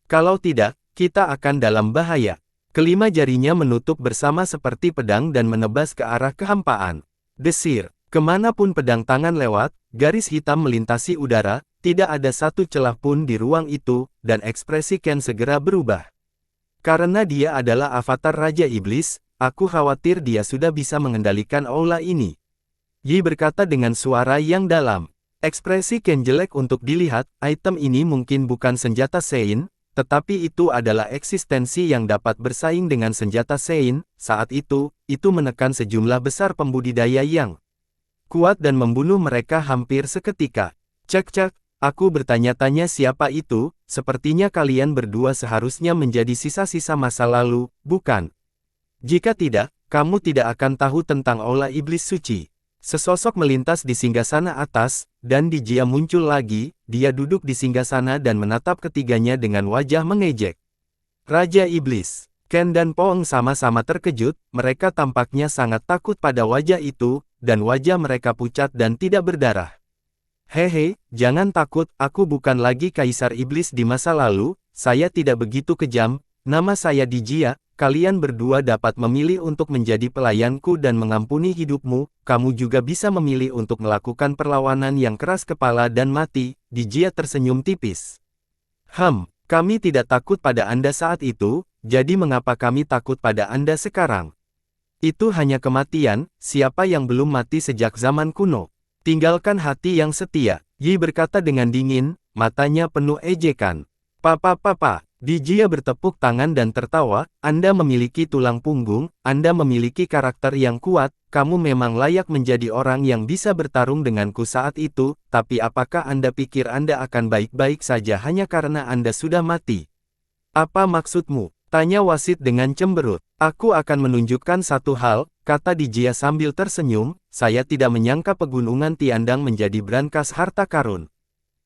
Kalau tidak, kita akan dalam bahaya. Kelima jarinya menutup bersama seperti pedang dan menebas ke arah kehampaan. Desir, kemanapun pedang tangan lewat, garis hitam melintasi udara, tidak ada satu celah pun di ruang itu, dan ekspresi Ken segera berubah. Karena dia adalah avatar Raja Iblis, aku khawatir dia sudah bisa mengendalikan aula ini. Yi berkata dengan suara yang dalam. Ekspresi Ken jelek untuk dilihat, item ini mungkin bukan senjata Sein, tetapi itu adalah eksistensi yang dapat bersaing dengan senjata Sein. Saat itu menekan sejumlah besar pembudidaya yang kuat dan membunuh mereka hampir seketika. Cek, aku bertanya-tanya siapa itu, sepertinya kalian berdua seharusnya menjadi sisa-sisa masa lalu, bukan? Jika tidak, kamu tidak akan tahu tentang aula iblis suci. Sesosok melintas di singgasana atas, dan di Jia muncul lagi, dia duduk di singgasana dan menatap ketiganya dengan wajah mengejek. Raja Iblis, Ken dan Poeng sama-sama terkejut, mereka tampaknya sangat takut pada wajah itu, dan wajah mereka pucat dan tidak berdarah. Hehe, jangan takut, aku bukan lagi Kaisar Iblis di masa lalu, saya tidak begitu kejam, nama saya Dijia, kalian berdua dapat memilih untuk menjadi pelayanku dan mengampuni hidupmu, kamu juga bisa memilih untuk melakukan perlawanan yang keras kepala dan mati, Dijia tersenyum tipis. Kami tidak takut pada Anda saat itu, jadi mengapa kami takut pada Anda sekarang? Itu hanya kematian, siapa yang belum mati sejak zaman kuno? Tinggalkan hati yang setia, Yi berkata dengan dingin, matanya penuh ejekan. Papa, Dijia bertepuk tangan dan tertawa, Anda memiliki tulang punggung, Anda memiliki karakter yang kuat, kamu memang layak menjadi orang yang bisa bertarung denganku saat itu, tapi apakah Anda pikir Anda akan baik-baik saja hanya karena Anda sudah mati? Apa maksudmu? Tanya wasit dengan cemberut. Aku akan menunjukkan satu hal, kata Dijia sambil tersenyum, saya tidak menyangka pegunungan Tiandang menjadi brankas harta karun.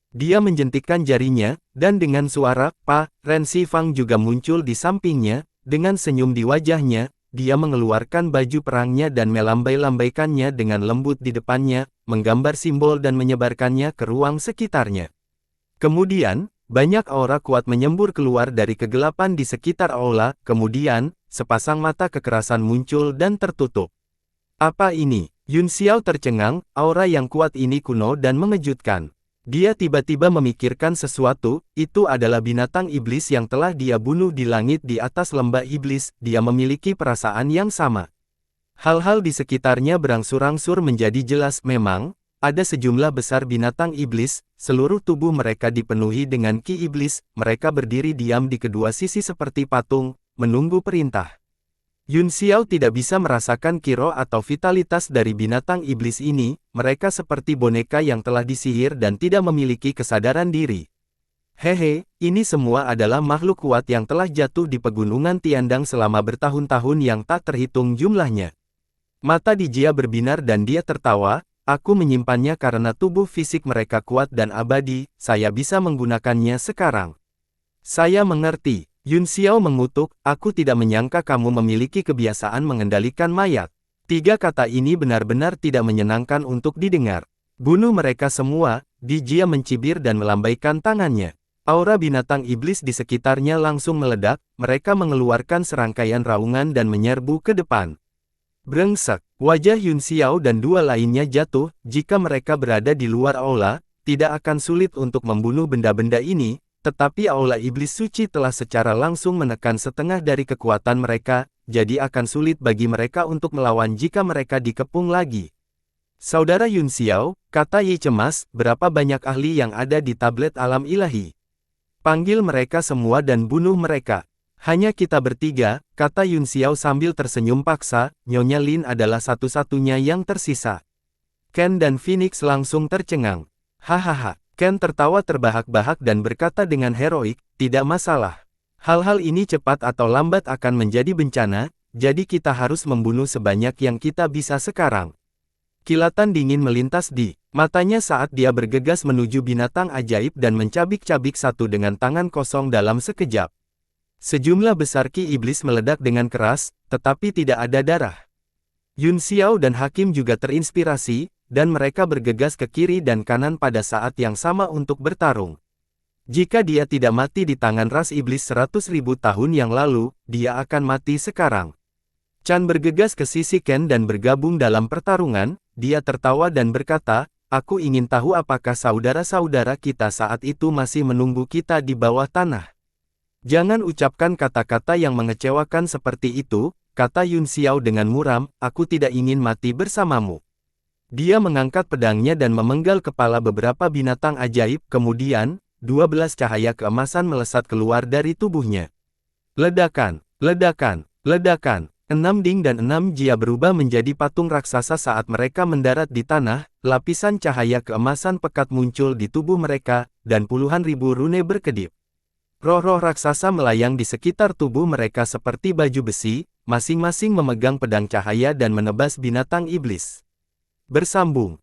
Dia menjentikkan jarinya, dan dengan suara, Ren Xifang juga muncul di sampingnya, dengan senyum di wajahnya, dia mengeluarkan baju perangnya dan melambai-lambaikannya dengan lembut di depannya, menggambar simbol dan menyebarkannya ke ruang sekitarnya. Kemudian, banyak aura kuat menyembur keluar dari kegelapan di sekitar aula, kemudian, sepasang mata kekerasan muncul dan tertutup. Apa ini? Yun Xiao tercengang, aura yang kuat ini kuno dan mengejutkan. Dia tiba-tiba memikirkan sesuatu, itu adalah binatang iblis yang telah dia bunuh di langit di atas lembah iblis, dia memiliki perasaan yang sama. Hal-hal di sekitarnya berangsur-angsur menjadi jelas memang, ada sejumlah besar binatang iblis, seluruh tubuh mereka dipenuhi dengan ki iblis, mereka berdiri diam di kedua sisi seperti patung, menunggu perintah. Yun Xiao tidak bisa merasakan kiro atau vitalitas dari binatang iblis ini, mereka seperti boneka yang telah disihir dan tidak memiliki kesadaran diri. Hehe, ini semua adalah makhluk kuat yang telah jatuh di pegunungan Tiandang selama bertahun-tahun yang tak terhitung jumlahnya. Mata Dijia berbinar dan dia tertawa, aku menyimpannya karena tubuh fisik mereka kuat dan abadi, saya bisa menggunakannya sekarang. Saya mengerti. Yun Xiao mengutuk, aku tidak menyangka kamu memiliki kebiasaan mengendalikan mayat. Tiga kata ini benar-benar tidak menyenangkan untuk didengar. Bunuh mereka semua, Dijia mencibir dan melambaikan tangannya. Aura binatang iblis di sekitarnya langsung meledak, mereka mengeluarkan serangkaian raungan dan menyerbu ke depan. Brengsek, wajah Yun Xiao dan dua lainnya jatuh, jika mereka berada di luar aula, tidak akan sulit untuk membunuh benda-benda ini, tetapi aula iblis suci telah secara langsung menekan setengah dari kekuatan mereka, jadi akan sulit bagi mereka untuk melawan jika mereka dikepung lagi. Saudara Yun Xiao, kata Yi cemas, berapa banyak ahli yang ada di tablet alam ilahi? Panggil mereka semua dan bunuh mereka. Hanya kita bertiga, kata Yun Xiao sambil tersenyum paksa, Nyonya Lin adalah satu-satunya yang tersisa. Ken dan Phoenix langsung tercengang. Hahaha. Ken tertawa terbahak-bahak dan berkata dengan heroik, tidak masalah. Hal-hal ini cepat atau lambat akan menjadi bencana, jadi kita harus membunuh sebanyak yang kita bisa sekarang. Kilatan dingin melintas di matanya saat dia bergegas menuju binatang ajaib dan mencabik-cabik satu dengan tangan kosong dalam sekejap. Sejumlah besar ki iblis meledak dengan keras, tetapi tidak ada darah. Yun Xiao dan Hakim juga terinspirasi, dan mereka bergegas ke kiri dan kanan pada saat yang sama untuk bertarung. Jika dia tidak mati di tangan ras iblis 100.000 tahun yang lalu, dia akan mati sekarang. Chan bergegas ke sisi Ken dan bergabung dalam pertarungan. Dia tertawa dan berkata, "Aku ingin tahu apakah saudara-saudara kita saat itu masih menunggu kita di bawah tanah." "Jangan ucapkan kata-kata yang mengecewakan seperti itu," kata Yun Xiao dengan muram, "aku tidak ingin mati bersamamu." Dia mengangkat pedangnya dan memenggal kepala beberapa binatang ajaib, kemudian 12 cahaya keemasan melesat keluar dari tubuhnya. Ledakan, ledakan, ledakan. 6 Ding dan 6 Jia berubah menjadi patung raksasa saat mereka mendarat di tanah, lapisan cahaya keemasan pekat muncul di tubuh mereka, dan puluhan ribu rune berkedip. Roh-roh raksasa melayang di sekitar tubuh mereka seperti baju besi, masing-masing memegang pedang cahaya dan menebas binatang iblis. Bersambung.